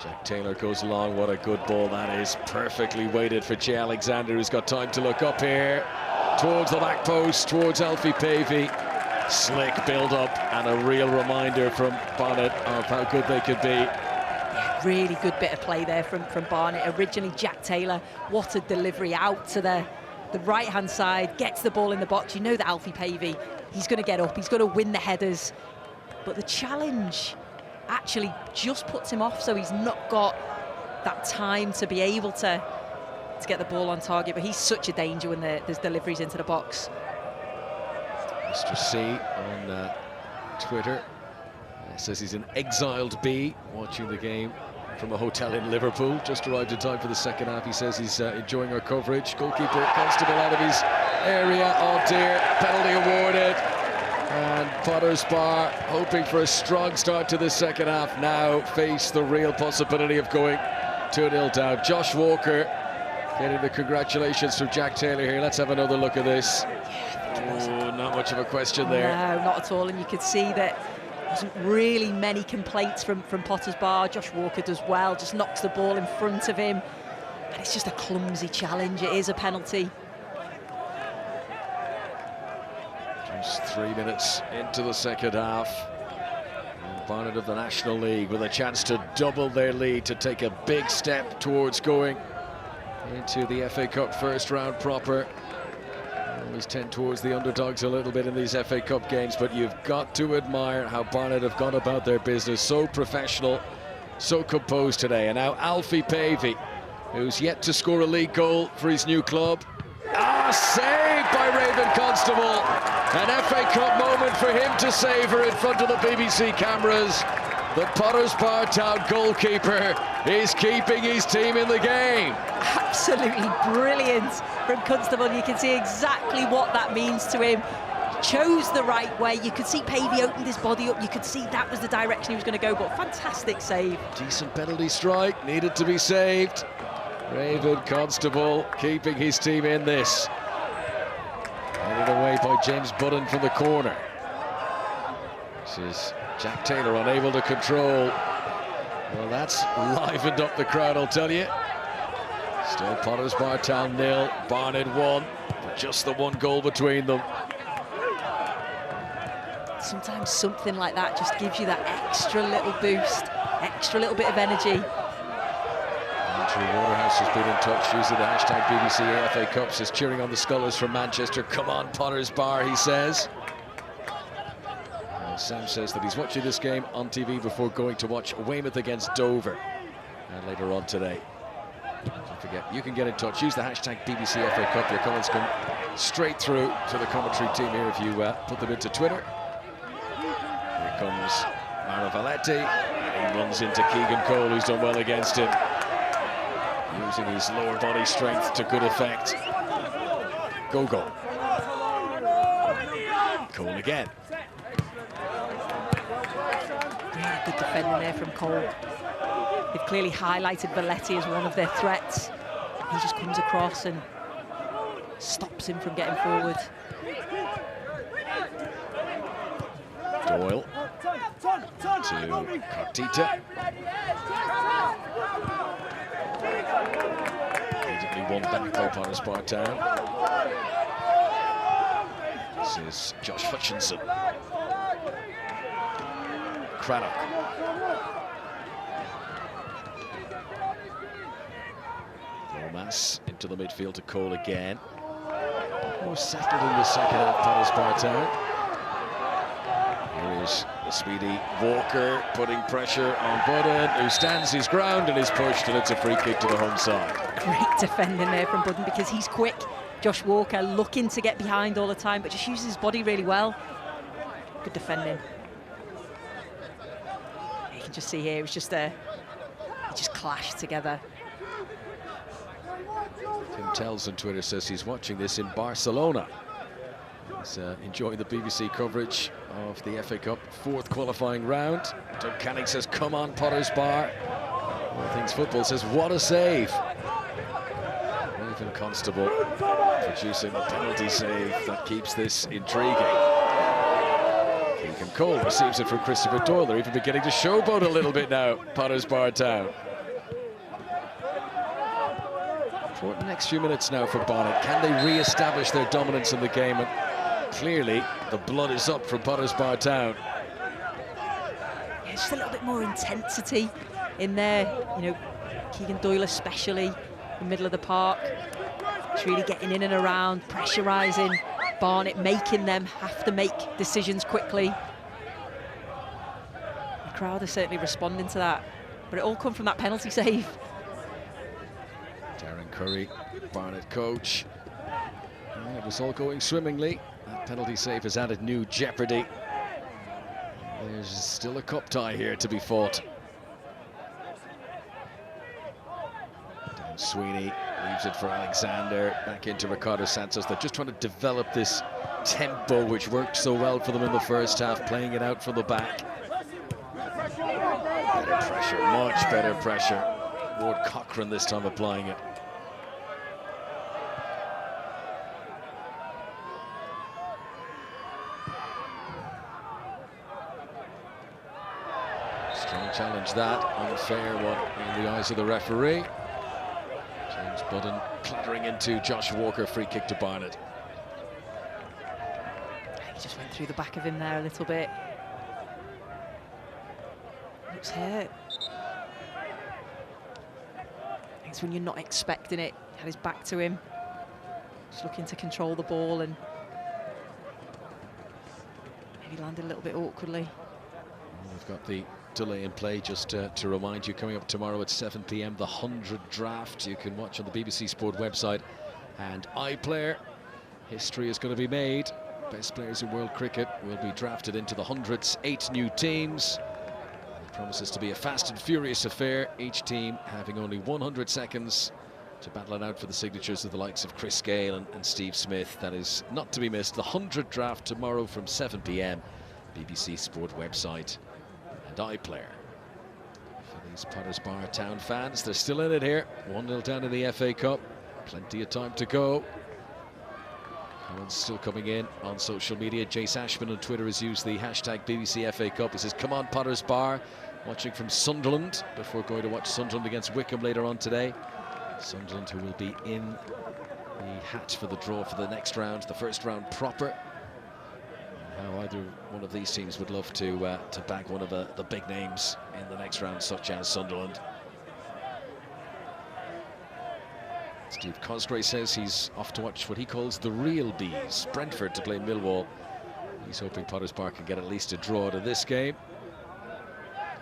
Jack Taylor goes along. What a good ball that is. Perfectly weighted for J. Alexander, who's got time to look up here. Towards the back post, towards Alfie Pavey. Slick build-up and a real reminder from Barnet of how good they could be. Yeah, really good bit of play there from Barnet. Originally Jack Taylor, what a delivery out to the right-hand side, gets the ball in the box. You know that Alfie Pavey, he's going to get up, he's going to win the headers. But the challenge actually just puts him off, so he's not got that time to be able to get the ball on target. But he's such a danger when there's deliveries into the box. Mr. C on Twitter says he's an exiled bee watching the game from a hotel in Liverpool. Just arrived in time for the second half. He says he's enjoying our coverage. Goalkeeper Constable out of his area. Oh dear, penalty awarded. And Potters Bar, hoping for a strong start to the second half, now face the real possibility of going 2-0 down. Josh Walker getting the congratulations from Jack Taylor here. Let's have another look at this. Oh, not much of a question there. No, not at all. And you could see that there wasn't really many complaints from Potters Bar. Josh Walker does well, just knocks the ball in front of him. And it's just a clumsy challenge. It is a penalty. Just 3 minutes into the second half. And Barnet of the National League with a chance to double their lead, to take a big step towards going into the FA Cup first round proper. Always tend towards the underdogs a little bit in these FA Cup games, but you've got to admire how Barnet have gone about their business. So professional, so composed today. And now Alfie Pavey, who's yet to score a league goal for his new club. Saved by Raven Constable. An FA Cup moment for him to savour in front of the BBC cameras. The Potters Bar Town goalkeeper is keeping his team in the game. Absolutely brilliant from Constable. You can see exactly what that means to him. Chose the right way. You could see Pavey opened his body up. You could see that was the direction he was going to go, but fantastic save. Decent penalty strike, needed to be saved. Raven Constable keeping his team in this. Headed away by James Budden from the corner. This is Jack Taylor unable to control. Well, that's livened up the crowd, I'll tell you. Still Potters Bar Town 0, Barnet 1, but just the one goal between them. Sometimes something like that just gives you that extra little boost, extra little bit of energy. Andrew Waterhouse has been in touch using the hashtag BBC AFA Cup, says cheering on the Scullers from Manchester. Come on, Potters Bar, he says. And Sam says that he's watching this game on TV before going to watch Weymouth against Dover later on today. Don't forget, you can get in touch. Use the hashtag BBC FA Cup. Your comments come straight through to the commentary team here if you put them into Twitter. Here comes Mara Valletti. And he runs into Keegan Cole, who's done well against him, using his lower body strength to good effect. Go. Cole again. Yeah, good defending there from Cole. They've clearly highlighted Valetti as one of their threats. He just comes across and stops him from getting forward. Doyle to Cartita. Immediately one back though, Potters Bar Town. This is Josh Hutchinson. Craddock. Lomas into the midfield to Cole again. More settled in the second half, Potters Bar Town. Here is the speedy Walker putting pressure on Budden, who stands his ground and is pushed, and it's a free kick to the home side. Great defending there from Budden because he's quick. Josh Walker looking to get behind all the time, but just uses his body really well. Good defending. You can just see here, it was just they just clashed together. Tim Tells on Twitter says he's watching this in Barcelona. He's enjoying the BBC coverage of the FA Cup 4th qualifying round. Doug Canning says, come on, Potters Bar. All Things Football says, what a save. Even Constable producing the penalty save that keeps this intriguing. Keegan Cole receives it from Christopher Doyle. They're even beginning to showboat a little bit now, Potters Bar Town. Important next few minutes now for Barnet. Can they re-establish their dominance in the game? And clearly, the blood is up from Potters Bar Town. Yeah, just a little bit more intensity in there. You know, Keegan Doyle especially, in the middle of the park. It's really getting in and around, pressurising Barnet, making them have to make decisions quickly. The crowd are certainly responding to that, but it all come from that penalty save. Darren Curry, Barnet coach. And it was all going swimmingly. That penalty save has added new jeopardy. There's still a cup tie here to be fought. Dan Sweeney leaves it for Alexander, back into Ricardo Santos. They're just trying to develop this tempo which worked so well for them in the first half, playing it out from the back. Better pressure, much better pressure. Ward Cochran this time applying it. Strong challenge that, unfair one in the eyes of the referee. James Budden clattering into Josh Walker, free kick to Barnet. He just went through the back of him there a little bit. Looks hurt. It's when you're not expecting it. Had his back to him, just looking to control the ball, and maybe landed a little bit awkwardly. We've got the delay in play, just to remind you, coming up tomorrow at 7 p.m, the 100 draft. You can watch on the BBC Sport website and iPlayer. History is going to be made. Best players in world cricket will be drafted into the hundreds. 8 new teams. It promises to be a fast and furious affair, each team having only 100 seconds to battle it out for the signatures of the likes of Chris Gale and Steve Smith. That is not to be missed. The 100 draft tomorrow from 7 p.m, BBC Sport website and iPlayer. For these Potters Bar Town fans, they're still in it here. 1-0 down in the FA Cup. Plenty of time to go. Comments still coming in on social media. Jace Ashman on Twitter has used the hashtag BBC FA Cup. He says, come on, Potters Bar. Watching from Sunderland before going to watch Sunderland against Wickham later on today. Sunderland, who will be in the hat for the draw for the next round, the first round proper. How either one of these teams would love to bag one of the big names in the next round, such as Sunderland. Steve Cosgray says he's off to watch what he calls the real bees, Brentford to play Millwall. He's hoping Potters Bar can get at least a draw to this game.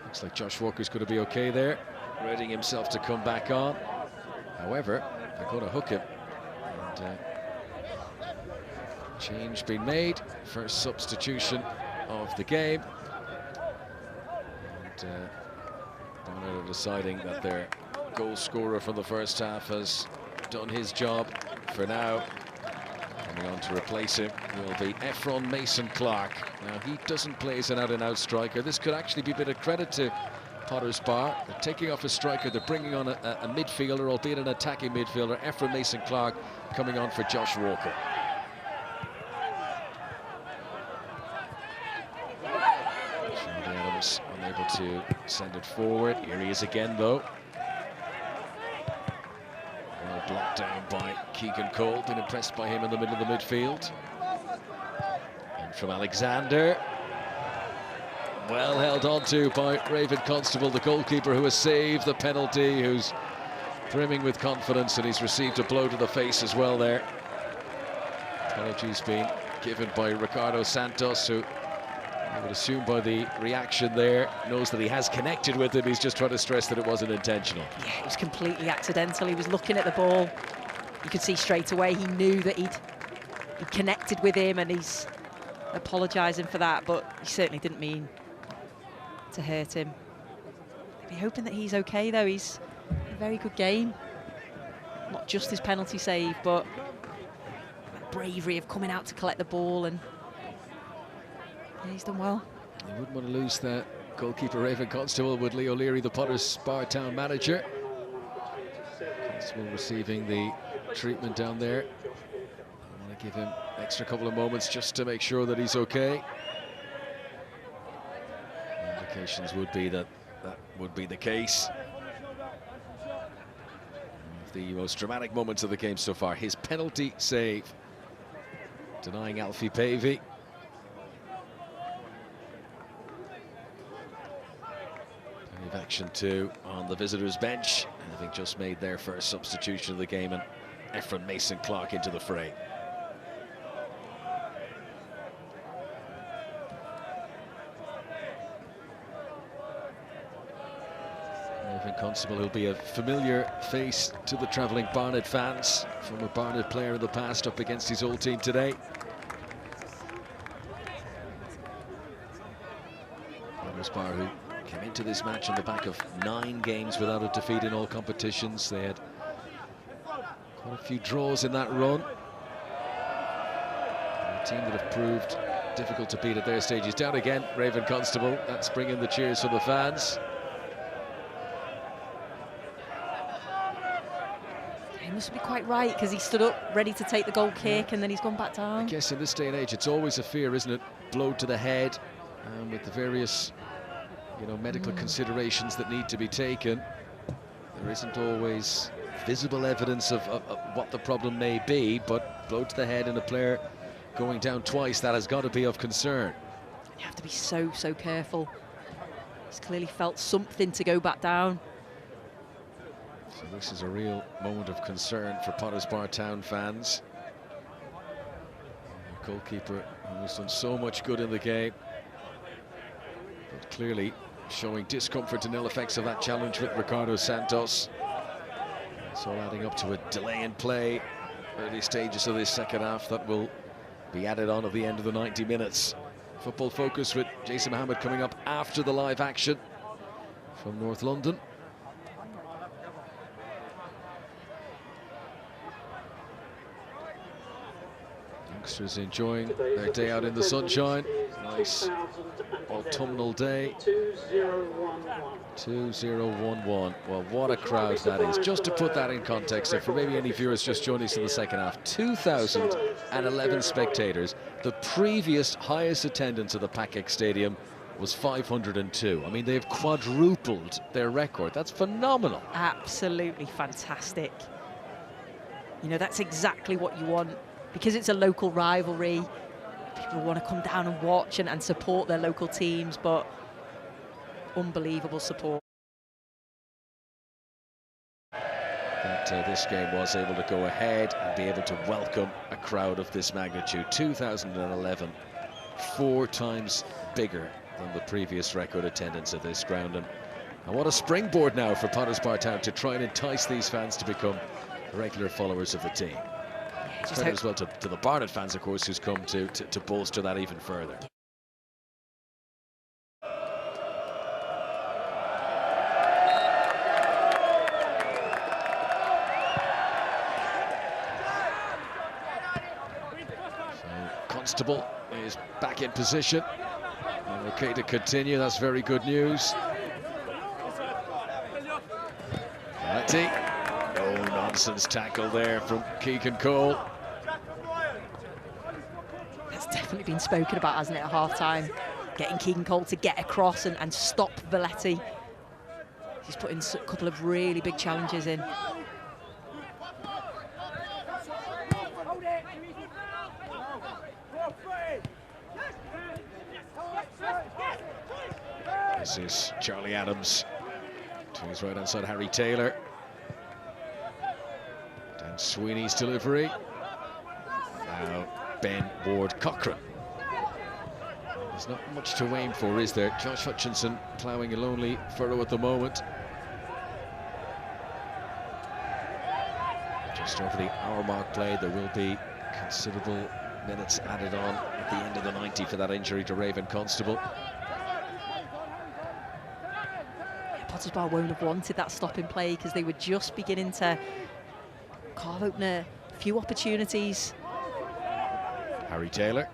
Looks like Josh Walker's going to be okay there, readying himself to come back on. However, they're going to hook him. And change being made. First substitution of the game. And Barnet are deciding that their goal scorer from the first half has done his job for now. Coming on to replace him will be Efron Mason-Clark. Now, he doesn't play as an out-and-out striker. This could actually be a bit of credit to Potter's Bar. They're taking off a striker, they're bringing on a midfielder, albeit an attacking midfielder. Efron Mason-Clark coming on for Josh Walker. Charlie Adams unable to send it forward. Here he is again, though. Well blocked down by Keegan Cole. Been impressed by him in the middle of the midfield. And from Alexander. Well held on to by Raven Constable, the goalkeeper, who has saved the penalty, who's brimming with confidence, and he's received a blow to the face as well there. Apologies being given by Ricardo Santos, who I would assume by the reaction there knows that he has connected with him. He's just trying to stress that it wasn't intentional. Yeah, it was completely accidental. He was looking at the ball. You could see straight away he knew that he'd connected with him, and he's apologising for that, but he certainly didn't mean to hurt him. I'd be hoping that he's okay, though. He's a very good game. Not just his penalty save, but that bravery of coming out to collect the ball, and yeah, he's done well. They wouldn't want to lose that goalkeeper, Raven Constable, would Lee O'Leary, the Potter's Bar Town manager. Constable receiving the treatment down there. I want to give him an extra couple of moments just to make sure that he's okay. Indications would be that that would be the case. One of the most dramatic moments of the game so far, his penalty save, denying Alfie Pavey. Plenty of action too on the visitors' bench, having just made their first substitution of the game, and Efron Mason-Clark into the fray. Constable, who'll be a familiar face to the travelling Barnet fans. Former Barnet player in the past, up against his old team today. Potter's Bar, who came into this match on the back of 9 games without a defeat in all competitions. They had quite a few draws in that run. A team that have proved difficult to beat at their stages. Down again, Raven Constable. That's bringing the cheers from the fans. He must be quite right, because he stood up ready to take the goal kick, and then he's gone back down. I guess in this day and age, it's always a fear, isn't it? Blow to the head, with the various, medical considerations that need to be taken. There isn't always visible evidence of what the problem may be, but blow to the head and a player going down twice, that has got to be of concern. You have to be so careful. He's clearly felt something to go back down. So this is a real moment of concern for Potter's Bar Town fans. The goalkeeper who's done so much good in the game, but clearly showing discomfort and ill effects of that challenge with Ricardo Santos. It's all adding up to a delay in play, early stages of this second half that will be added on at the end of the 90 minutes. Football Focus with Jason Mohammed coming up after the live action from North London. Youngsters enjoying their day out in the sunshine. Nice autumnal day. 2011. Well, what a crowd that is. Just to put that in context, so for maybe any viewers just joining us in the second half, 2,011 spectators. The previous highest attendance at the Pakex Stadium was 502. I mean, they've quadrupled their record. That's phenomenal. Absolutely fantastic. That's exactly what you want. Because it's a local rivalry, people want to come down and watch and support their local teams, but unbelievable support. That this game was able to go ahead and be able to welcome a crowd of this magnitude. 2011, 4 times bigger than the previous record attendance at this ground. And what a springboard now for Potter's Bar Town to try and entice these fans to become regular followers of the team. Credit as well to the Barnet fans, of course, who's come to bolster that even further. Constable is back in position. And okay to continue, that's very good news. Letty. No nonsense tackle there from Keegan Cole. That's definitely been spoken about, hasn't it, at half-time? Getting Keegan Cole to get across and stop Velletti. He's put in a couple of really big challenges in. This is Charlie Adams to his right-hand side, Harry Taylor. Dan Sweeney's delivery. Now Ben Ward-Cochran. There's not much to aim for, is there? Josh Hutchinson ploughing a lonely furrow at the moment. Just over the hour mark played, there will be considerable minutes added on at the end of the 90 for that injury to Raven Constable. Potters Bar won't have wanted that stop in play because they were just beginning to carve open a few opportunities. Harry Taylor.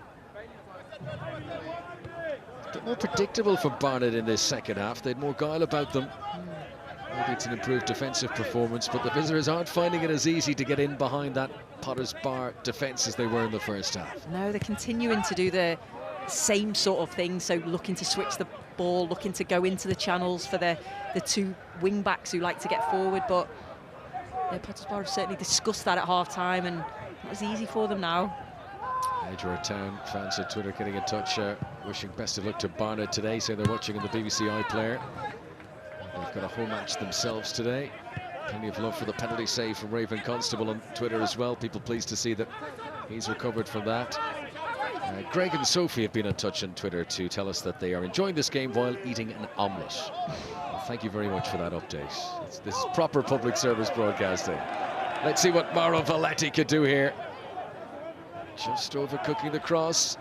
A bit more predictable for Barnet in this second half. They had more guile about them. Maybe it's an improved defensive performance, but the visitors aren't finding it as easy to get in behind that Potters Bar defence as they were in the first half. No, they're continuing to do the same sort of thing, so looking to switch the ball, looking to go into the channels for the two wing backs who like to get forward, but yeah, Potters Bar have certainly discussed that at half-time, and it was easy for them now. Major Town fans on Twitter getting in touch, wishing best of luck to Barnet today, saying they're watching on the BBC iPlayer. They've got a home match themselves today. Plenty of love for the penalty save from Raven Constable on Twitter as well. People pleased to see that he's recovered from that. Greg and Sophie have been in touch on Twitter to tell us that they are enjoying this game while eating an omelette. Well, thank you very much for that update. This is proper public service broadcasting. Let's see what Mauro Velletti could do here. Just overcooking the cross.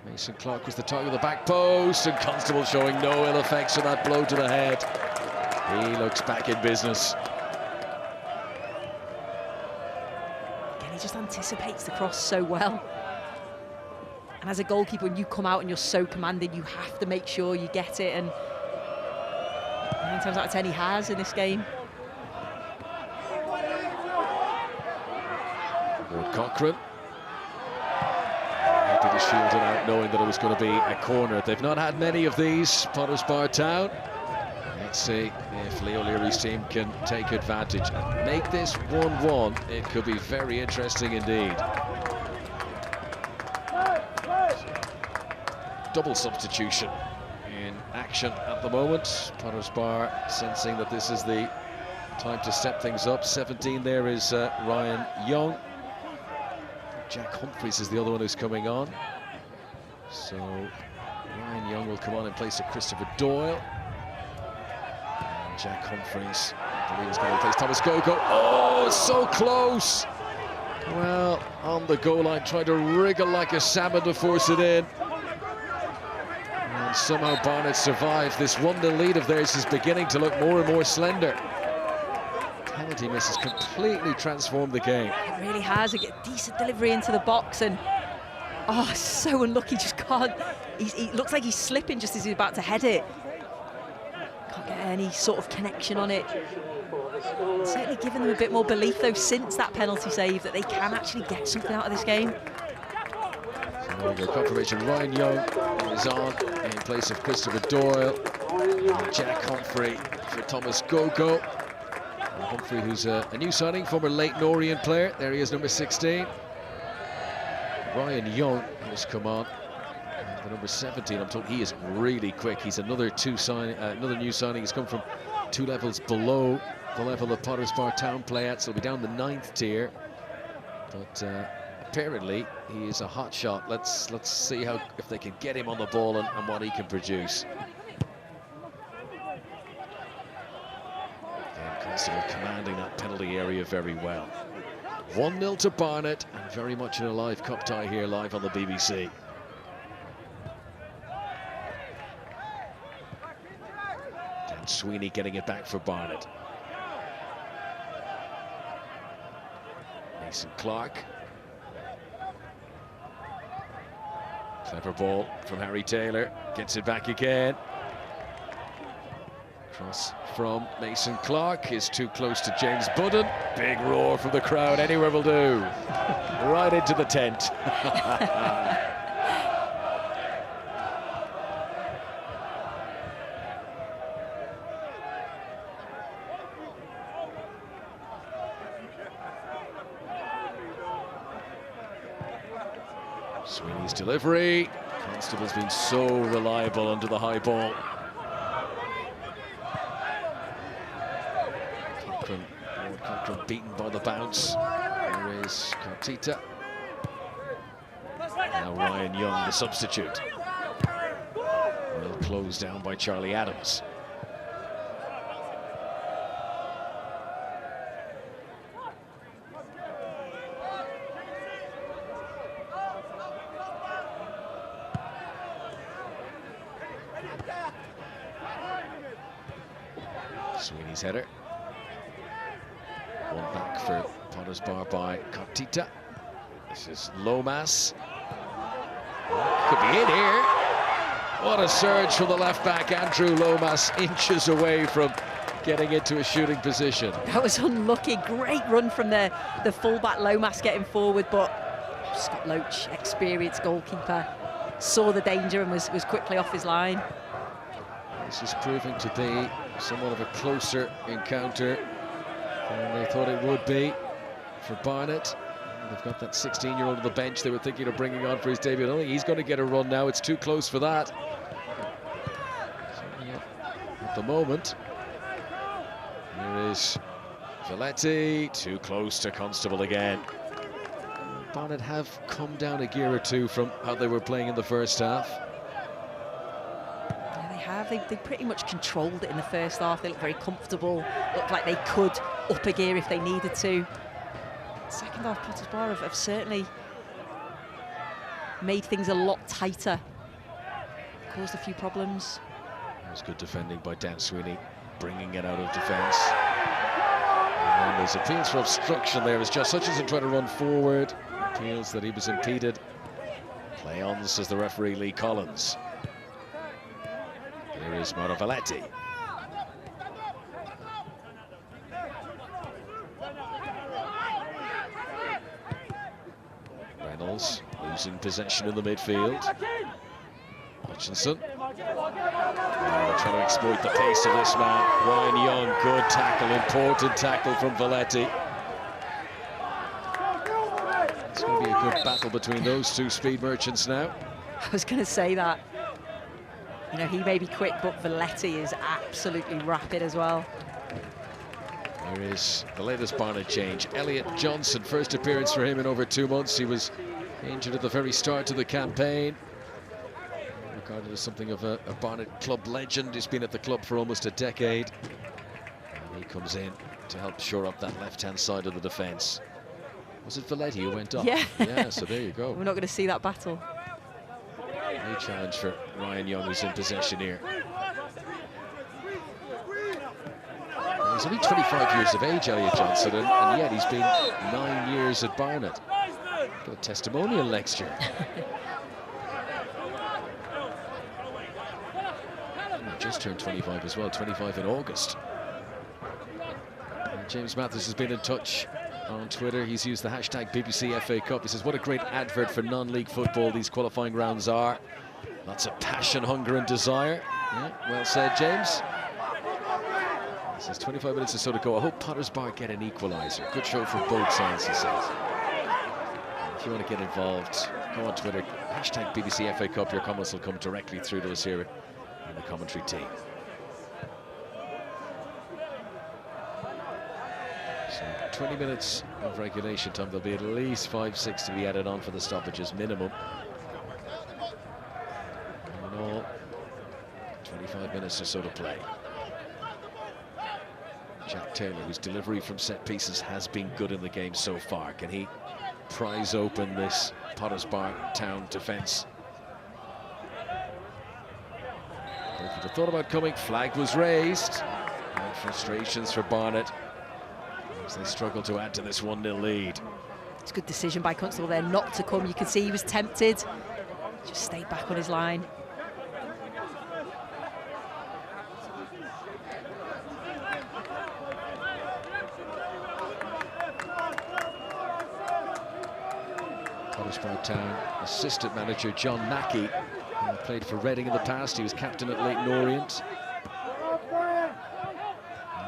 Mason Clark was the target of the back post, and Constable showing no ill effects from that blow to the head. He looks back in business. Again, he just anticipates the cross so well. And as a goalkeeper, when you come out and you're so commanding, you have to make sure you get it, and 9 times out of 10 he has in this game. Ward-Cochran. Happy to shield it out, knowing that it was going to be a corner. They've not had many of these, Potters Bar Town. Let's see if Leo Leary's team can take advantage and make this 1-1. It could be very interesting indeed. Double substitution in action at the moment. Potters Bar sensing that this is the time to step things up. 17 there is Ryan Young. Jack Humphreys is the other one who's coming on. So Ryan Young will come on in place of Christopher Doyle. And Jack Humphreys, I believe, is going to replace Thomas Gogo. Oh, so close! Well, on the goal line, trying to wriggle like a salmon to force it in. And somehow Barnet survived. This 1-0 lead of theirs is beginning to look more and more slender. Penalty miss has completely transformed the game. It really has. A decent delivery into the box, and oh, so unlucky, just can't. He looks like he's slipping just as he's about to head it. Can't get any sort of connection on it. It's certainly given them a bit more belief, though, since that penalty save, that they can actually get something out of this game. So confirmation, Ryan Young is on in place of Christopher Doyle. And Jack Humphrey for Thomas Gogo. Humphrey, who's a new signing, former Leyton Orient player. There he is, number 16. Ryan Young has come on. The number 17, I'm told he is really quick. He's another new signing. He's come from 2 levels below the level that Potters Bar Town play at, so he'll be down the 9th tier. But apparently he is a hot shot. Let's see if they can get him on the ball and what he can produce. Constable commanding that penalty area very well. 1-0 to Barnet, and very much in a live cup tie here, live on the BBC. Dan Sweeney getting it back for Barnet. Mason Clark. Clever ball from Harry Taylor, gets it back again. Cross from Mason Clark is too close to James Budden. Big roar from the crowd, anywhere will do. Right into the tent. Sweeney's delivery. Constable's been so reliable under the high ball. Cochrane beaten by the bounce. Here is Cartita. Now Ryan Young, the substitute. Well closed down by Charlie Adams. Sweeney's header. One back for Potter's Bar by Cartita. This is Lomas. Could be in here. What a surge from the left back. Andrew Lomas inches away from getting into a shooting position. That was unlucky. Great run from the fullback Lomas getting forward, but Scott Loach, experienced goalkeeper, saw the danger and was quickly off his line. This is proving to be somewhat of a closer encounter than they thought it would be for Barnet. They've got that 16-year-old on the bench they were thinking of bringing on for his debut. I don't think he's going to get a run now. It's too close for that. So, yeah, at the moment, here is Valetti, too close to Constable again. Barnet have come down a gear or two from how they were playing in the first half. They pretty much controlled it in the first half. They looked very comfortable, looked like they could up a gear if they needed to. Second half, Potter's Bar have certainly made things a lot tighter, caused a few problems. It was good defending by Dan Sweeney, bringing it out of defence. And there's appeals for obstruction there as Josh Hutchinson tried to run forward. Appeals that he was impeded. Play on, says the referee Lee Collins. Here is Mauro Valetti. Reynolds losing possession in the midfield. Hutchinson. Trying to exploit the pace of this man. Ryan Young, good tackle, important tackle from Valetti. It's going to be a good battle between those two speed merchants now. I was going to say that. You know, he may be quick, but Valetti is absolutely rapid as well. Here is the latest Barnet change. Elliot Johnson, first appearance for him in over 2 months. He was injured at the very start of the campaign. Regarded as something of a Barnet club legend. He's been at the club for almost a decade. And he comes in to help shore up that left-hand side of the defence. Was it Valetti who went up? Yeah. Yeah, so there you go. We're not going to see that battle. New challenge for Ryan Young, who's in possession here. Well, he's only 25 years of age, Elliot Johnson, and yet he's been 9 years at Barnet. Got a testimonial next year. Just turned 25 as well, 25 in August. And James Mathis has been in touch on Twitter. He's used the hashtag BBC FA Cup. He says, what a great advert for non-league football these qualifying rounds are. Lots of passion, hunger and desire. Yeah, well said, James. He says 25 minutes or so to go. I hope Potter's Bar get an equalizer. Good show for both sides, he says. If you want to get involved, go on Twitter. Hashtag BBC FA Cup. Your comments will come directly through to us here in the commentary team. So 20 minutes of regulation time. There'll be at least 5-6 to be added on for the stoppages minimum. In all, 25 minutes or so to play. Jack Taylor, whose delivery from set pieces has been good in the game so far. Can he prise open this Potter's Bar town defence? People thought about coming. Flag was raised. And frustrations for Barnet as they struggle to add to this 1-0 lead. It's a good decision by Constable there not to come. You could see he was tempted. Just stayed back on his line. Huddersfield Town assistant manager John Mackey, who played for Reading in the past. He was captain at Leyton Orient.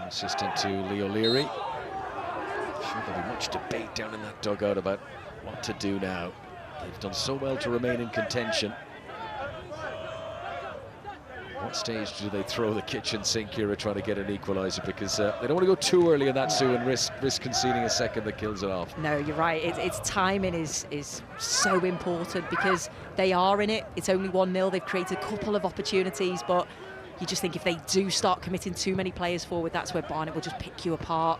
Assistant to Lee O'Leary. I'm sure there'll be much debate down in that dugout about what to do now. They've done so well to remain in contention. What stage do they throw the kitchen sink here and try to get an equaliser? Because they don't want to go too early in that, Sue, and risk conceding a second that kills it off. No, you're right. It's timing is so important because they are in it. It's only 1-0. They've created a couple of opportunities, but you just think if they do start committing too many players forward, that's where Barnet will just pick you apart.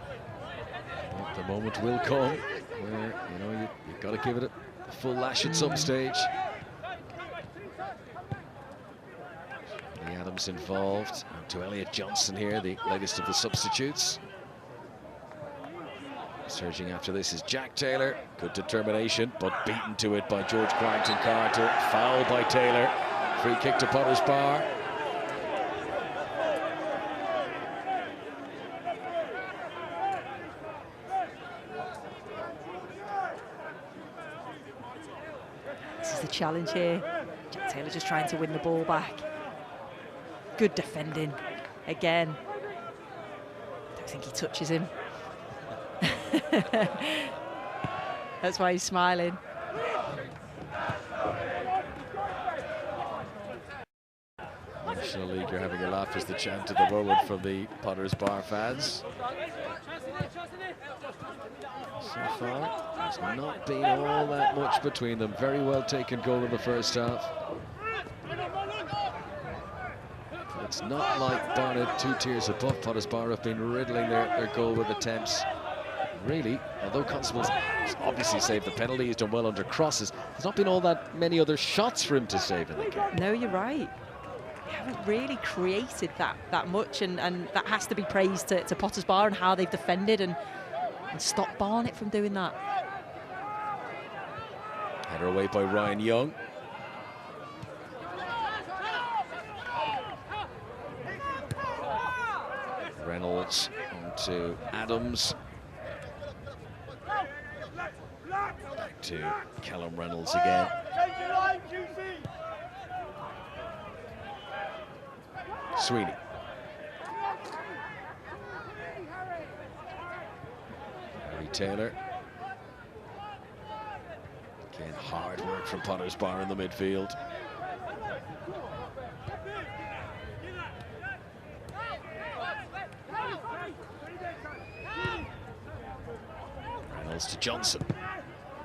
Well, the moment will come where, you know, you've got to give it a full lash at some stage. Adams involved, and to Elliot Johnson here, the latest of the substitutes. Surging after this is Jack Taylor. Good determination, but beaten to it by George Quarrington Carter. Foul by Taylor. Free kick to Potter's Bar. This is the challenge here. Jack Taylor just trying to win the ball back. Good defending again. Don't think he touches him. That's why he's smiling. National League, you're having a laugh as the chant at the moment from the Potter's Bar fans. So far, there's not been all that much between them. Very well taken goal in the first half. It's not like Barnet, 2 tiers above Potter's Bar, have been riddling their goal with attempts. Really, although Constable's obviously saved the penalty, he's done well under crosses, there's not been all that many other shots for him to save in the game. No, you're right. They haven't really created that much, and that has to be praised to Potter's Bar and how they've defended and stopped Barnet from doing that. Header away by Ryan Young. Reynolds onto Adams. Back to Callum Reynolds again. Sweeney. Harry Taylor. Again, hard work from Potter's Bar in the midfield. To Johnson,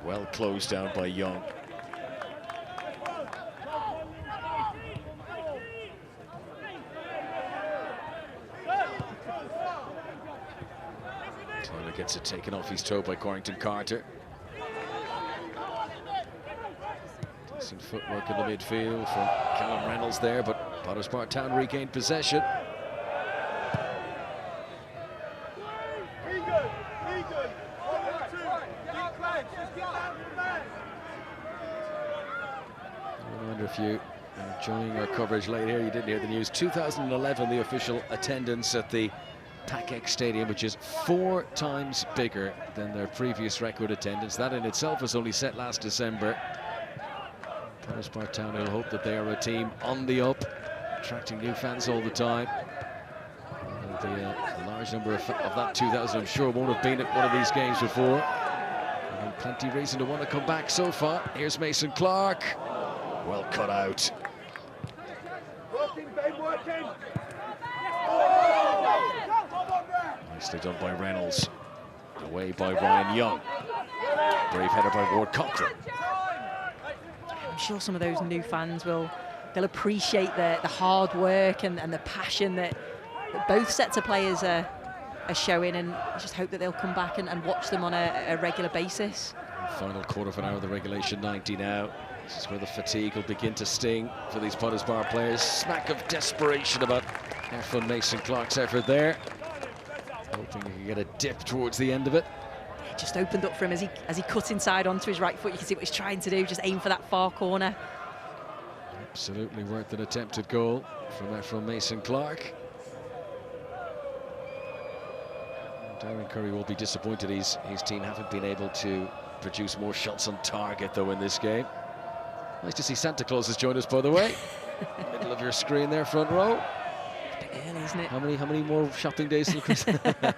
well closed down by Young. Taylor gets it taken off his toe by Quarrington Carter. Decent footwork in the midfield from Callum Reynolds there, but Potter's Bar Town regained possession. If you are enjoying our coverage late here, you didn't hear the news. 2011, the official attendance at the Pakex Stadium, which is 4 times bigger than their previous record attendance. That in itself was only set last December. Potter's Bar Town will hope that they are a team on the up, attracting new fans all the time. A large number of that 2,000, I'm sure, won't have been at one of these games before. And plenty of reason to want to come back so far. Here's Mason Clark. Well cut out. Nicely done by Reynolds. Away by Ryan Young. Brave header by Ward Cochrane. I'm sure some of those new fans they'll appreciate the hard work and the passion that both sets of players are showing, and I just hope that they'll come back and watch them on a regular basis. Final quarter of an hour of the regulation 90 now. This is where the fatigue will begin to sting for these Potter's Bar players. Smack of desperation about careful Mason Clark's effort there. Hoping he can get a dip towards the end of it. It just opened up for him as he cut inside onto his right foot. You can see what he's trying to do, just aim for that far corner. Absolutely worth an attempted goal from Mason Clark. Darren Curry will be disappointed his team haven't been able to produce more shots on target though in this game. Nice to see Santa Claus has joined us, by the way. Middle of your screen there, front row. It's a bit early, isn't it? How many more shopping days till Christmas? Certainly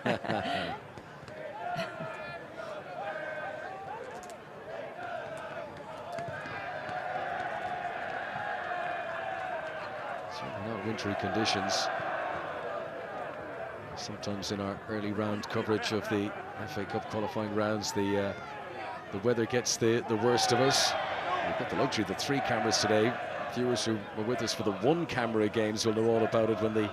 not wintry conditions. Sometimes in our early round coverage of the FA Cup qualifying rounds, the weather gets the worst of us. We've got the luxury of the 3 cameras today. Viewers who were with us for the 1-camera games will know all about it when the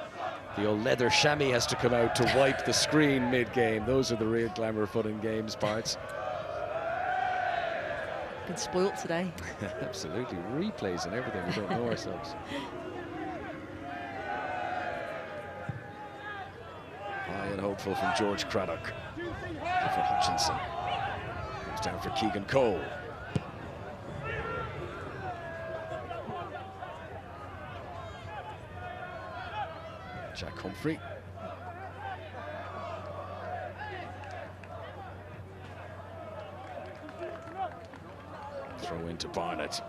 old leather chamois has to come out to wipe the screen mid-game. Those are the real glamour fun in games parts. Been spoilt today. Absolutely, replays and everything. We don't know ourselves. High and hopeful from George Craddock. For Hutchinson. Comes down for Keegan Cole. Jack Humphrey. Throw into Barnet.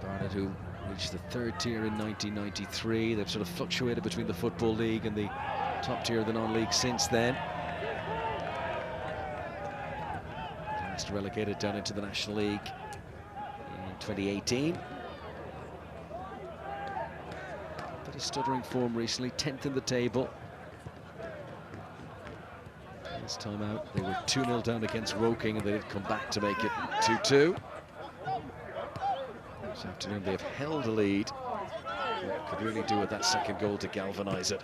Barnet, who reached the 3rd tier in 1993. They've sort of fluctuated between the Football League and the top tier of the non-league since then. Last relegated down into the National League in 2018. Bit of stuttering form recently, 10th in the table. This time out, they were 2-0 down against Woking, and they did come back to make it 2-2. This afternoon, they have held a lead. Could really do with that second goal to galvanise it.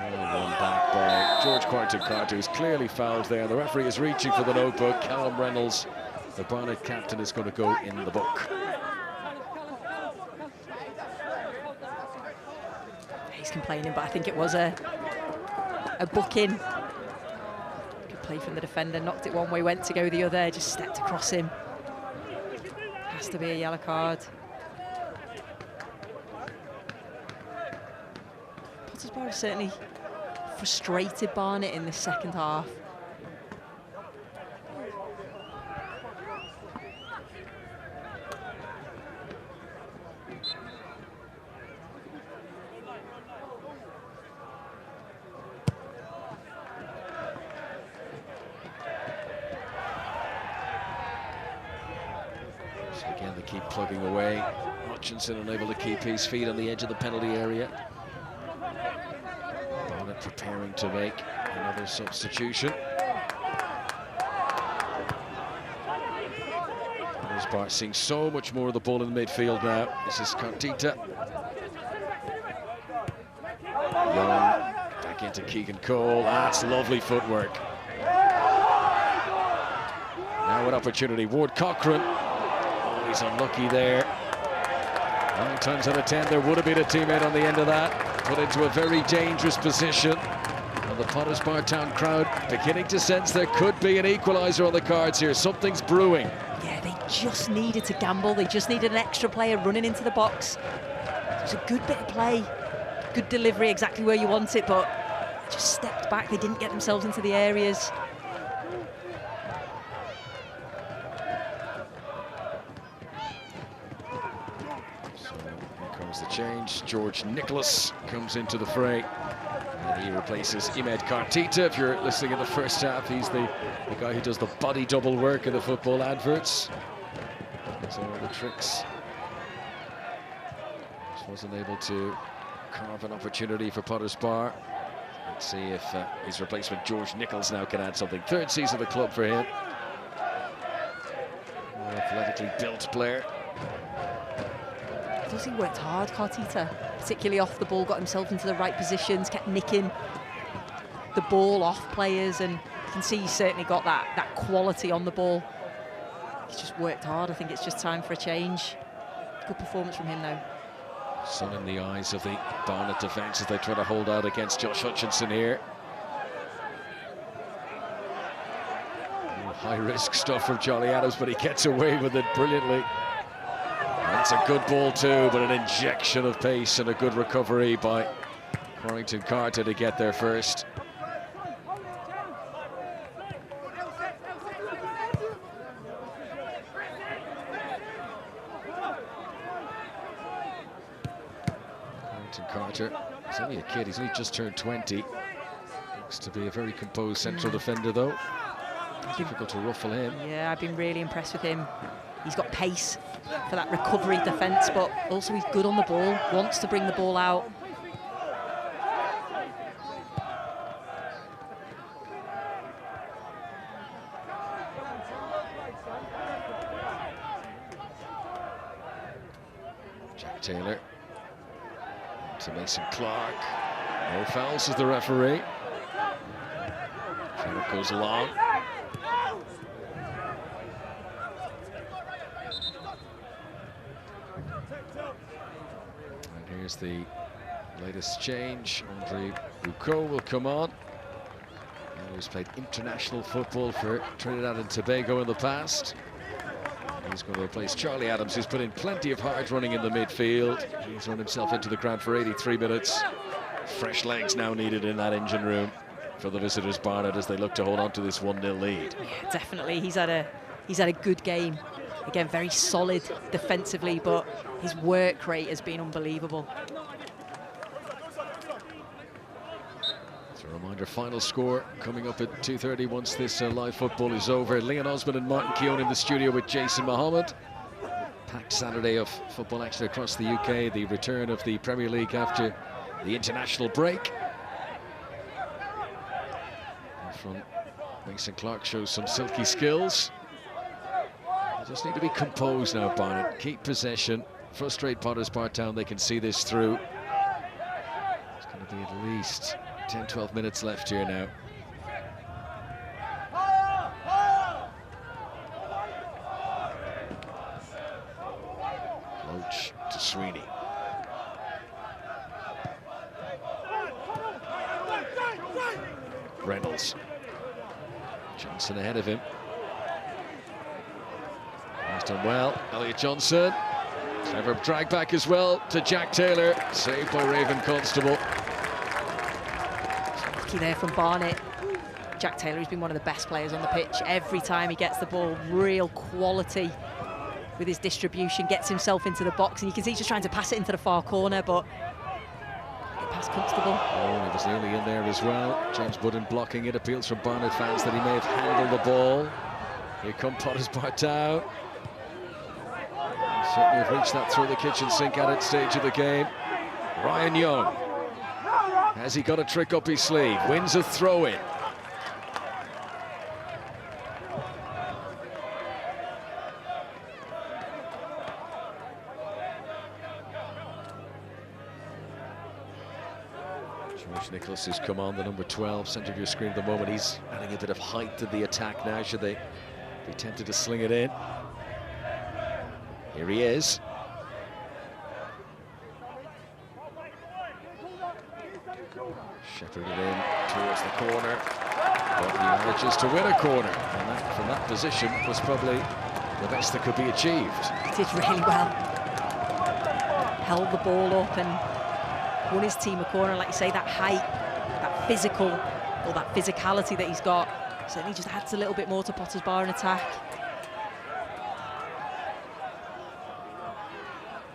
One back by George Quarton-Carter, who's clearly fouled there. The referee is reaching for the notebook. Callum Reynolds, the Barnet captain, is going to go in the book. He's complaining, but I think it was a booking. Good play from the defender, knocked it one way, went to go the other, just stepped across him. Has to be a yellow card. Potter's Bar certainly frustrated Barnet in the second half. So again, they keep plugging away. Hutchinson unable to keep his feet on the edge of the penalty area. Barnet preparing to make another substitution. Barnet seeing so much more of the ball in the midfield now. This is Cartita. Young, back into Keegan Cole. That's lovely footwork. Now an opportunity. Ward Cochran. Oh, he's unlucky there. 9 times out of 10, there would have been a teammate on the end of that. Put into a very dangerous position. And the Potters Bar Town crowd beginning to sense there could be an equalizer on the cards here. Something's brewing. Yeah, they just needed to gamble. They just needed an extra player running into the box. It was a good bit of play. Good delivery, exactly where you want it, but just stepped back. They didn't get themselves into the areas. So here comes the change. George Nicholas comes into the fray. And he replaces Imed Cartita. If you're listening in the first half, he's the guy who does the body double work in the football adverts. That's all the tricks. Just wasn't able to carve an opportunity for Potters Bar. Let's see if his replacement George Nichols now can add something. 3rd season of the club for him. More athletically built player. I thought he worked hard, Cartita, particularly off the ball, got himself into the right positions, kept nicking the ball off players, and you can see he's certainly got that quality on the ball. He's just worked hard. I think it's just time for a change. Good performance from him, though. Sun in the eyes of the Barnet defence as they try to hold out against Josh Hutchinson here. High-risk stuff from Charlie Adams, but he gets away with it brilliantly. That's a good ball too, but an injection of pace and a good recovery by Warrington Carter to get there first. Warrington Carter, he's only a kid, he's only just turned 20. Looks to be a very composed central defender though. Difficult to ruffle him. Yeah, I've been really impressed with him. He's got pace for that recovery defence, but also he's good on the ball, wants to bring the ball out. Jack Taylor to Mason Clark. No fouls as the referee. Trevor goes along. And here's the latest change. Andre Bucco will come on. He's played international football for Trinidad and Tobago in the past. He's going to replace Charlie Adams, who's put in plenty of hard running in the midfield. He's run himself into the ground for 83 minutes. Fresh legs now needed in that engine room for the visitors Barnet as they look to hold on to this 1-0 lead. Yeah, definitely. He's had a good game. Again, very solid defensively, but his work rate has been unbelievable. As a reminder, final score coming up at 2:30 once this live football is over. Leon Osmond and Martin Keown in the studio with Jason Mohammed. Packed Saturday of football action across the UK. The return of the Premier League after the international break. And from Mason Clark shows some silky skills. They just need to be composed now, Barnet. Keep possession, frustrate Potters Bar Town. They can see this through. It's going to be at least 10-12 minutes left here now. Loach to Sweeney. Reynolds. Johnson ahead of him. He's done well. Elliot Johnson. Clever drag back as well to Jack Taylor. Saved by Raven Constable. Lucky there from Barnet. Jack Taylor has been one of the best players on the pitch. Every time he gets the ball, real quality with his distribution, gets himself into the box, and you can see he's just trying to pass it into the far corner, but past Constable. Oh, he was nearly in there as well. James Budden blocking it. Appeals from Barnet fans that he may have handled the ball. Here come Potters Bar Town. Certainly have reached that through the kitchen sink at its stage of the game. Ryan Young. Has he got a trick up his sleeve? Wins a throw-in. George Nicholas has come on, the number 12, centre of your screen at the moment. He's adding a bit of height to the attack now, should they be tempted to sling it in. Here he is. Shepherded in towards the corner, but he manages to win a corner. And that, from that position, was probably the best that could be achieved. He did really well. Held the ball up and won his team a corner. Like you say, that height, that physical, or that physicality that he's got, certainly just adds a little bit more to Potters Bar in attack.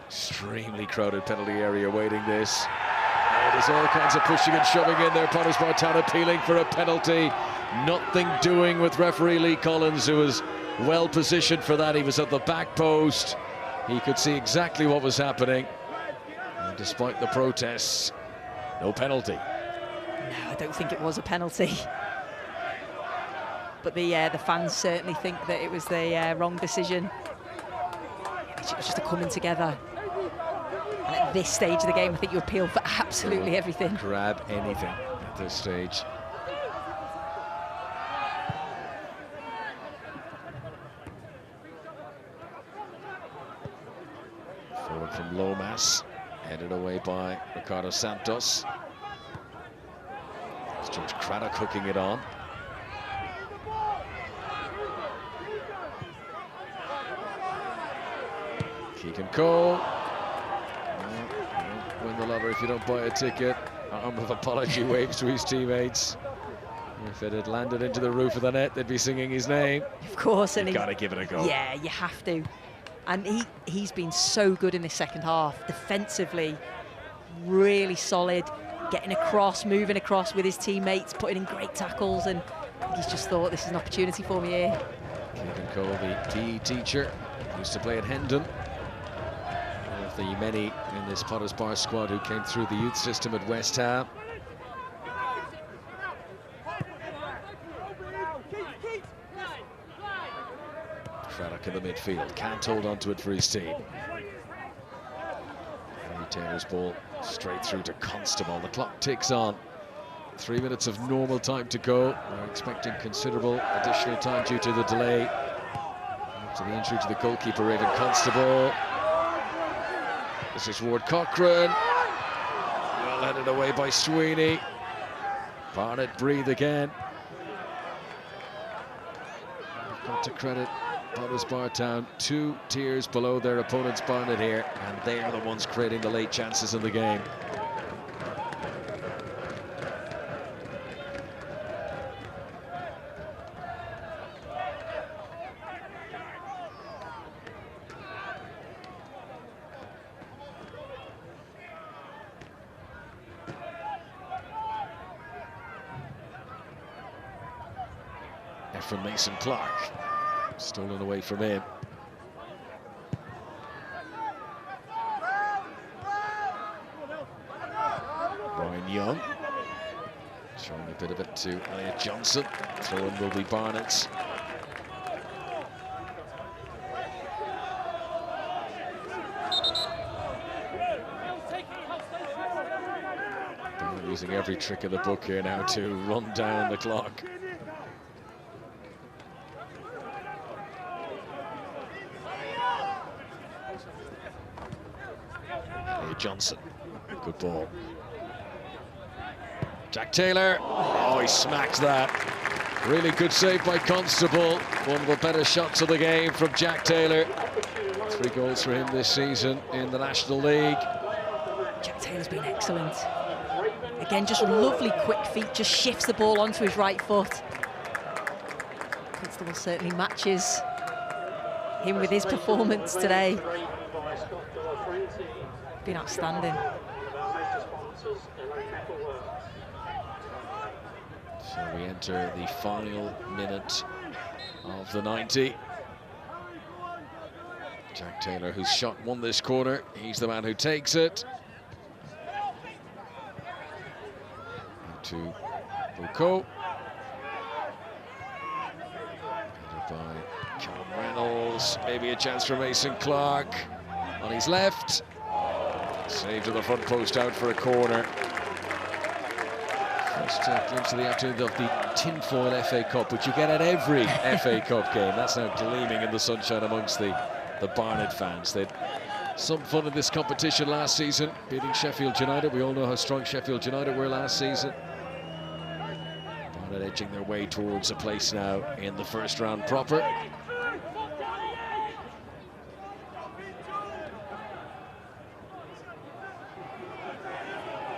Extremely crowded penalty area waiting this. Oh, there's all kinds of pushing and shoving in there. Potters Bar Town appealing for a penalty. Nothing doing with referee Lee Collins, who was well positioned for that. He was at the back post. He could see exactly what was happening. And despite the protests, no penalty. No, I don't think it was a penalty. But the fans certainly think that it was the wrong decision. It was just a coming together. And at this stage of the game, I think you appeal for absolutely everything. Grab anything at this stage. Forward from Lomas. Headed away by Ricardo Santos. It's George Craddock hooking it on. Keegan Cole. You win the lottery if you don't buy a ticket. Arm of apology waves to his teammates. If it had landed into the roof of the net, they'd be singing his name. Of course, and you've got to give it a go. Yeah, you have to. And he's been so good in this second half. Defensively, really solid. Getting across, moving across with his teammates, putting in great tackles, and he's just thought, this is an opportunity for me here. Keegan Cole, the PE teacher, used to play at Hendon. One of the many in this Potters Bar squad who came through the youth system at West Ham. Craddock in the midfield, can't hold on to it for his team. Taylor's ball straight through to Constable. The clock ticks on. 3 minutes of normal time to go. We're expecting considerable additional time due to the delay after the injury to the goalkeeper, Raven Constable. This is Ward Cochrane. Well headed away by Sweeney. Barnet breathe again. We've got to credit Potters Bar Town 2 tiers below their opponents Barnet here, and they are the ones creating the late chances in the game. From Mason Clark. Stolen away from him. Ryan Young showing a bit of it to Elliot Johnson. Throw-in will be Barnet's. They're using every trick in the book here now to run down the clock. Johnson, good ball. Jack Taylor, oh, he smacks that. Really good save by Constable. One of the better shots of the game from Jack Taylor. 3 goals for him this season in the National League. Jack Taylor's been excellent. Again, just lovely quick feet, just shifts the ball onto his right foot. Constable certainly matches him with his performance today. Been outstanding. So we enter the final minute of the 90. Jack Taylor, whose shot won this corner, he's the man who takes it. To Bucco. Headed by Callum Reynolds. Maybe a chance for Mason Clark on his left. Save to the front post, out for a corner. First glimpse of the afternoon of the tinfoil FA Cup, which you get at every FA Cup game. That's now gleaming in the sunshine amongst the Barnet fans. They had some fun in this competition last season, beating Sheffield United. We all know how strong Sheffield United were last season. Barnet edging their way towards a place now in the first round proper.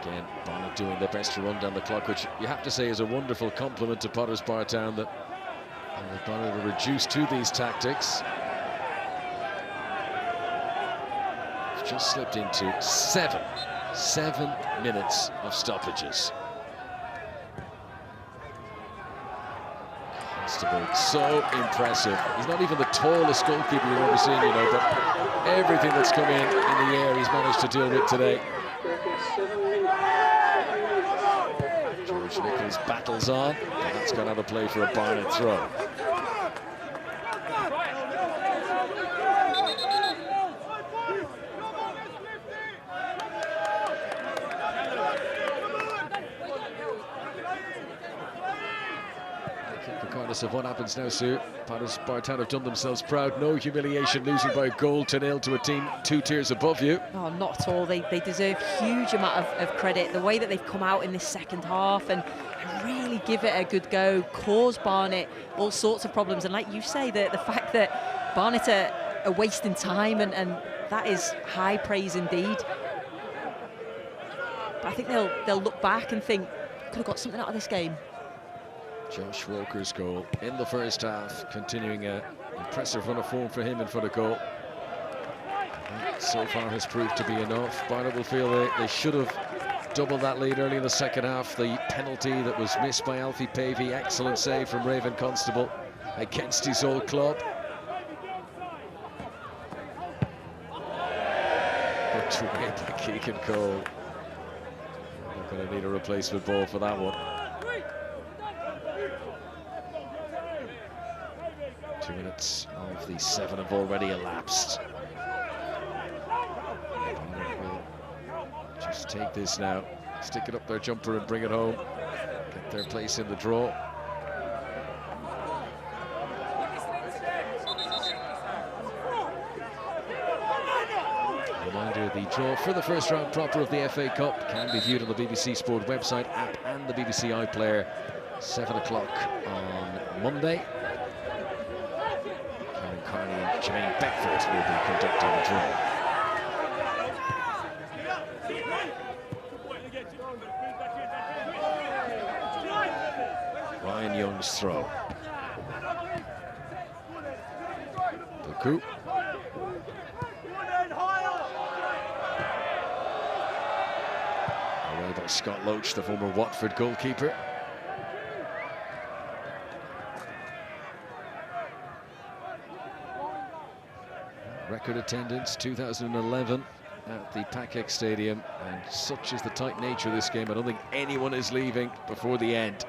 Again, Barnet doing their best to run down the clock, which you have to say is a wonderful compliment to Potters Bar Town that Barnet are reduced to these tactics. It's just slipped into 7 minutes of stoppages. Constable, so impressive. He's not even the tallest goalkeeper you've ever seen, you know, but everything that's come in the air he's managed to deal with today. George Nichols battles on, and that's gone out of play for a Barnet throw. Regardless of what happens now, Sue, Barnet have done themselves proud. No humiliation losing by a goal to nil to a team 2 tiers above you. Oh, not at all. They deserve huge amount of credit. The way that they've come out in this second half and really give it a good go, cause Barnet all sorts of problems. And like you say, the fact that Barnet are wasting time, and that is high praise indeed. But I think they'll look back and think, could have got something out of this game. Josh Walker's goal in the first half, continuing an impressive run of form for him in front of goal. And so far has proved to be enough. Barnet will feel they should have doubled that lead early in the second half. The penalty that was missed by Alfie Pavey, excellent save from Raven Constable against his old club. Put away by Keegan Cole. Not going to need a replacement ball for that one. 2 minutes of the 7 have already elapsed. Barnet will just take this now, stick it up their jumper and bring it home, get their place in the draw. Reminder, the draw for the first round proper of the FA Cup can be viewed on the BBC Sport website, app and the BBC iPlayer, 7 o'clock on Monday. Carney and Jermaine Beckford will be conducting the draw. Ryan Young's throw. Buku. Away by Scott Loach, the former Watford goalkeeper. Record attendance 2011 at the Pakex Stadium, and such is the tight nature of this game, I don't think anyone is leaving before the end.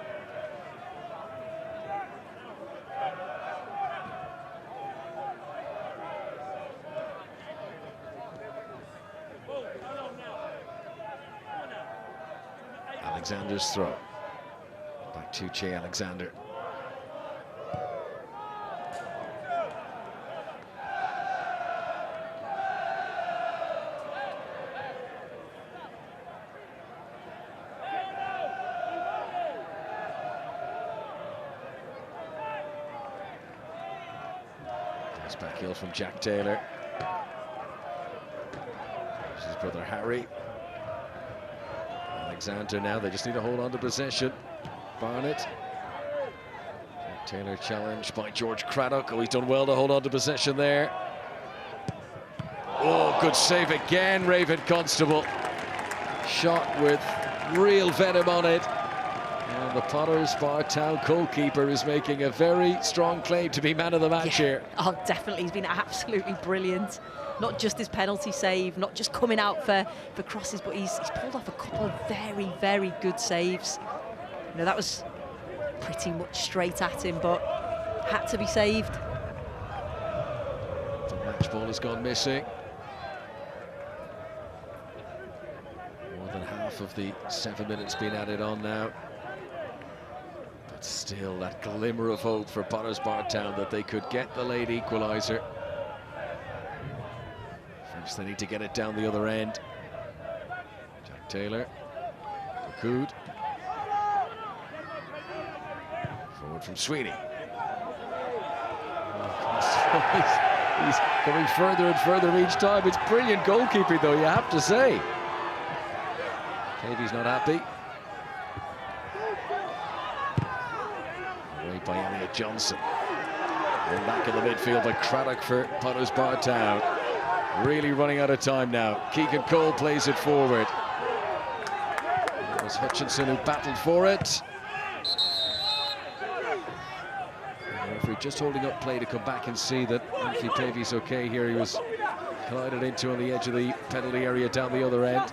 Alexander's throw. Back to Che Alexander. Back heel from Jack Taylor. This is his brother Harry. Alexander now, they just need to hold on to possession. Barnet. Jack Taylor challenged by George Craddock. Oh, he's done well to hold on to possession there. Oh, good save again, Raven Constable. Shot with real venom on it. And the Potters Bar Town goalkeeper is making a very strong claim to be man of the match here. Oh, definitely. He's been absolutely brilliant. Not just his penalty save, not just coming out for crosses, but he's pulled off a couple of very, very good saves. You know, that was pretty much straight at him, but had to be saved. The match ball has gone missing. More than half of the 7 minutes being added on now. But still, that glimmer of hope for Potters Bar Town that they could get the late equaliser. First, they need to get it down the other end. Jack Taylor, Bakud. Forward from Sweeney. He's coming further and further each time. It's brilliant goalkeeping, though, you have to say. Pavey's not happy. Away by Elliot Johnson. And back in the midfield by Craddock for Potters Bar Town. Really running out of time now. Keegan Cole plays it forward. It was Hutchinson who battled for it. The referee just holding up play to come back and see that Alfie Pavey's okay here. He was collided into on the edge of the penalty area down the other end.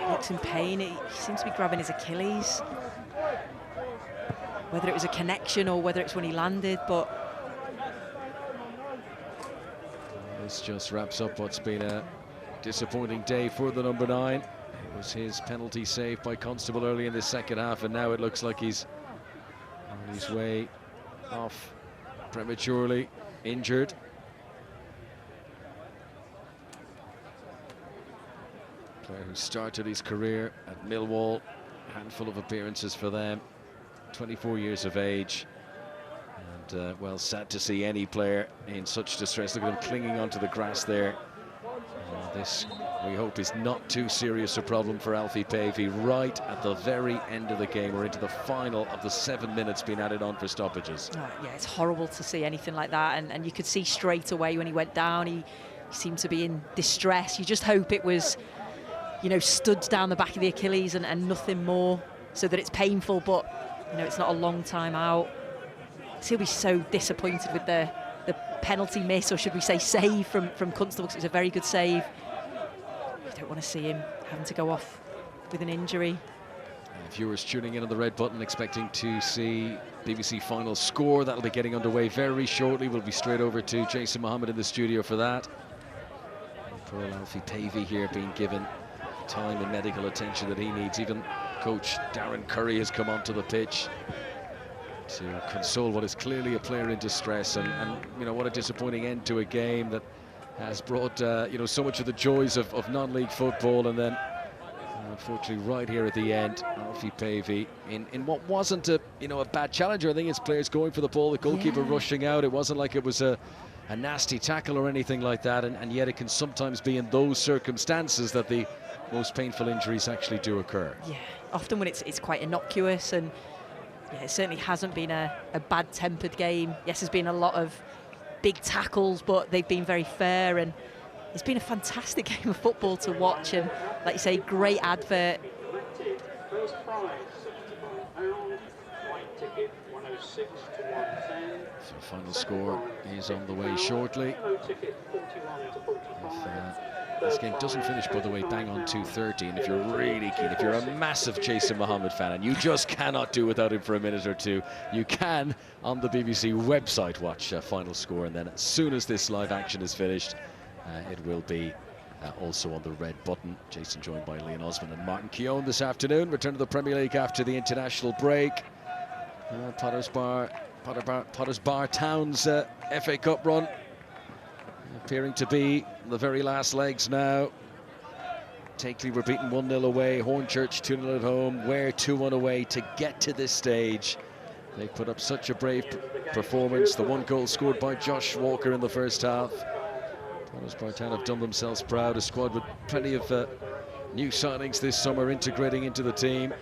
Looks in pain. He seems to be grabbing his Achilles. Whether it was a connection or whether it's when he landed, but this just wraps up what's been a disappointing day for the number 9. It was his penalty save by Constable early in the second half, and now it looks like he's his way off prematurely, injured. Player who started his career at Millwall, a handful of appearances for them, 24 years of age. And well, sad to see any player in such distress. Look at him clinging onto the grass there. This, we hope, is not too serious a problem for Alfie Pavey. Right at the very end of the game, we're into the final of the 7 minutes being added on for stoppages. Oh, yeah, it's horrible to see anything like that, and you could see straight away when he went down, he seemed to be in distress. You just hope it was, you know, studs down the back of the Achilles and nothing more, so that it's painful, but, you know, it's not a long time out. He'll be so disappointed with the penalty miss, or should we say save, from Constable, because it was a very good save. You don't want to see him having to go off with an injury. Viewers tuning in on the red button, expecting to see BBC final score. That'll be getting underway very shortly. We'll be straight over to Jason Mohammed in the studio for that. Poor Alfie Pavey here being given time and medical attention that he needs. Even coach Darren Curry has come onto the pitch to console what is clearly a player in distress, and you know, what a disappointing end to a game that has brought you know, so much of the joys of non-league football, and then unfortunately right here at the end, Alfie Pavey in what wasn't a, you know, a bad challenger. I think it's players going for the ball, the goalkeeper rushing out. It wasn't like it was a nasty tackle or anything like that, and yet it can sometimes be in those circumstances that the most painful injuries actually do occur. Yeah, often when it's quite innocuous, and yeah, it certainly hasn't been a bad-tempered game. Yes, there's been a lot of big tackles, but they've been very fair, and it's been a fantastic game of football to watch, and like you say, great advert. First prize, £75, white ticket, 106 to 110. So final score is on the way shortly. Yellow ticket, 41 to 45. This game doesn't finish, by the way, bang on 2:30, and if you're really keen, if you're a massive Jason Mohammed fan and you just cannot do without him for a minute or two, you can on the BBC website watch final score, and then as soon as this live action is finished, it will be also on the red button. Jason joined by Leon Osmond and Martin Keown this afternoon. Return to the Premier League after the international break. Potters Bar Town's FA Cup run appearing to be the very last legs now. Takeley were beaten 1-0 away, Hornchurch 2-0 at home, Ware 2-1 away to get to this stage. They put up such a brave performance. The one goal scored by Josh Walker in the first half. Potters Bar Town have done themselves proud, a squad with plenty of new signings this summer integrating into the team.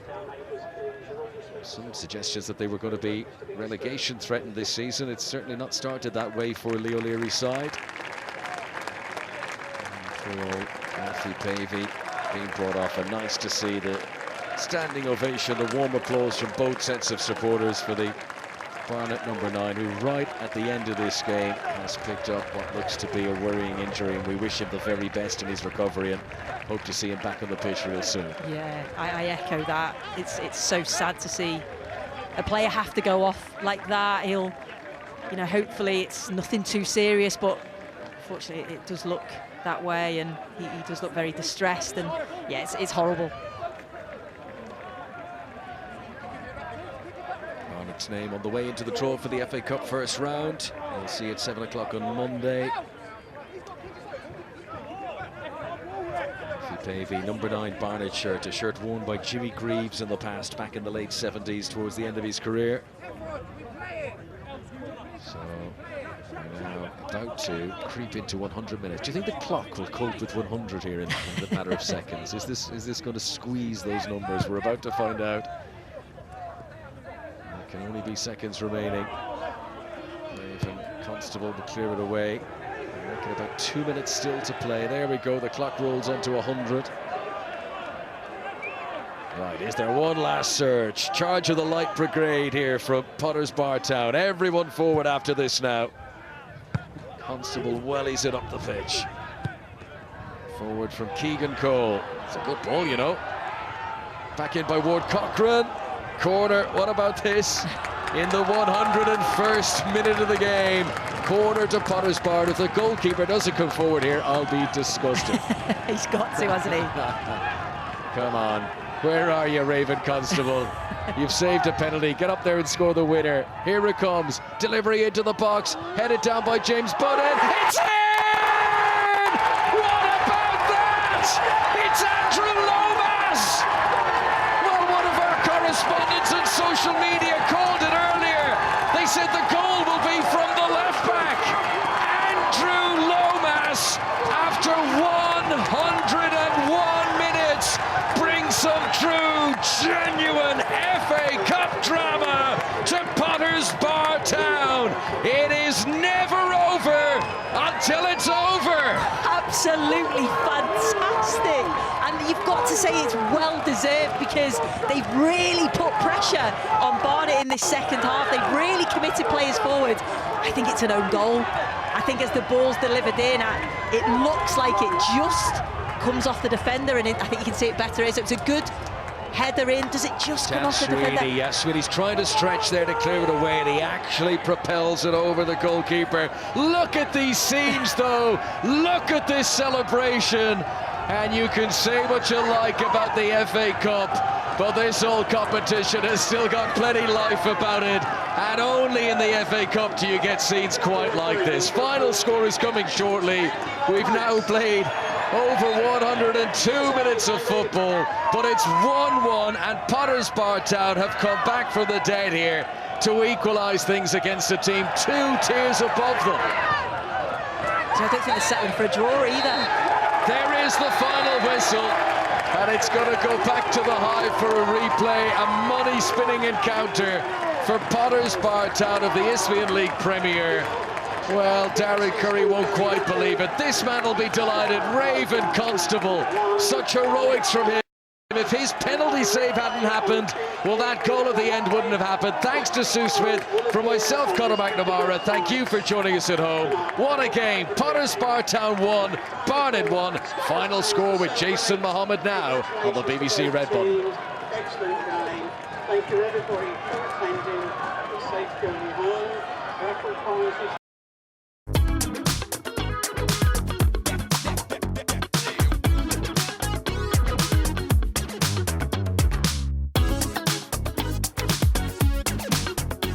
Some suggestions that they were going to be relegation threatened this season. It's certainly not started that way for Leo Leary's side. Alfie Pavey being brought off, and nice to see the standing ovation, the warm applause from both sets of supporters for the Barnet number 9, who right at the end of this game has picked up what looks to be a worrying injury, and we wish him the very best in his recovery and hope to see him back on the pitch real soon. Yeah, I echo that. It's so sad to see a player have to go off like that. He'll, you know, hopefully it's nothing too serious, but unfortunately it does look that way, and he does look very distressed, and yeah, it's horrible. Barnet's name on the way into the draw for the FA Cup first round. We'll see at 7 o'clock on Monday. Alfie Pavey, number 9 Barnet shirt, a shirt worn by Jimmy Greaves in the past, back in the late 70s, towards the end of his career. So we're now about to creep into 100 minutes. Do you think the clock will cope with 100 here in the matter of seconds? Is this going to squeeze those numbers? We're about to find out. There can only be seconds remaining. Brave and Constable will clear it away. I reckon about 2 minutes still to play. There we go. The clock rolls onto 100. Right, is there one last surge? Charge of the Light Brigade here from Potters Bar Town. Everyone forward after this now. Constable wellies it up the pitch. Forward from Keegan Cole. It's a good ball, you know. Back in by Ward Cochran. Corner, what about this? In the 101st minute of the game. Corner to Potters Bar. If the goalkeeper doesn't come forward here, I'll be disgusted. He's got to, hasn't he? Come on. Where are you, Raven Constable? You've saved a penalty. Get up there and score the winner. Here it comes. Delivery into the box. Headed down by James Budden. It's in! What about that? It's Andrew Lomas! Well, one of our correspondents on social media called it earlier. They said the goal will be from the left back. Andrew Lomas, after 101 minutes, brings some true, genuine FA Cup drama to Potters Bar Town. It is never over until it's over. Absolutely fantastic. And you've got to say it's well deserved, because they've really put pressure on Barnet in this second half. They've really committed players forward. I think it's an own goal. I think as the ball's delivered in, it looks like it just comes off the defender, and I think you can see it better. It's a good header in. Does it just come off the defender? Yes, Sweeney's trying to stretch there to clear it away, and he actually propels it over the goalkeeper. Look at these scenes, though. Look at this celebration. And you can say what you like about the FA Cup, but this whole competition has still got plenty life about it. And only in the FA Cup do you get scenes quite like this. Final score is coming shortly. We've now played over 102 minutes of football, but it's 1-1, and Potters Bar Town have come back from the dead here to equalise things against a team 2 tiers above them. So I don't think they're settling for a draw either. There is the final whistle, and it's going to go back to the Hive for a replay, a money-spinning encounter for Potters Bar Town of the Isthmian League Premier. Well, Darren Curry won't quite believe it. This man will be delighted. Raven Constable, such heroics from him. If his penalty save hadn't happened, well, that goal at the end wouldn't have happened. Thanks to Sue Smith. From myself, Conor McNamara, thank you for joining us at home. What a game. Potters Bar Town 1, Barnet 1. Final score with Jason Mohammed now on the BBC Red Button. Excellent game. Thank you, everybody, for attending. A safe journey home. Raffle prizes.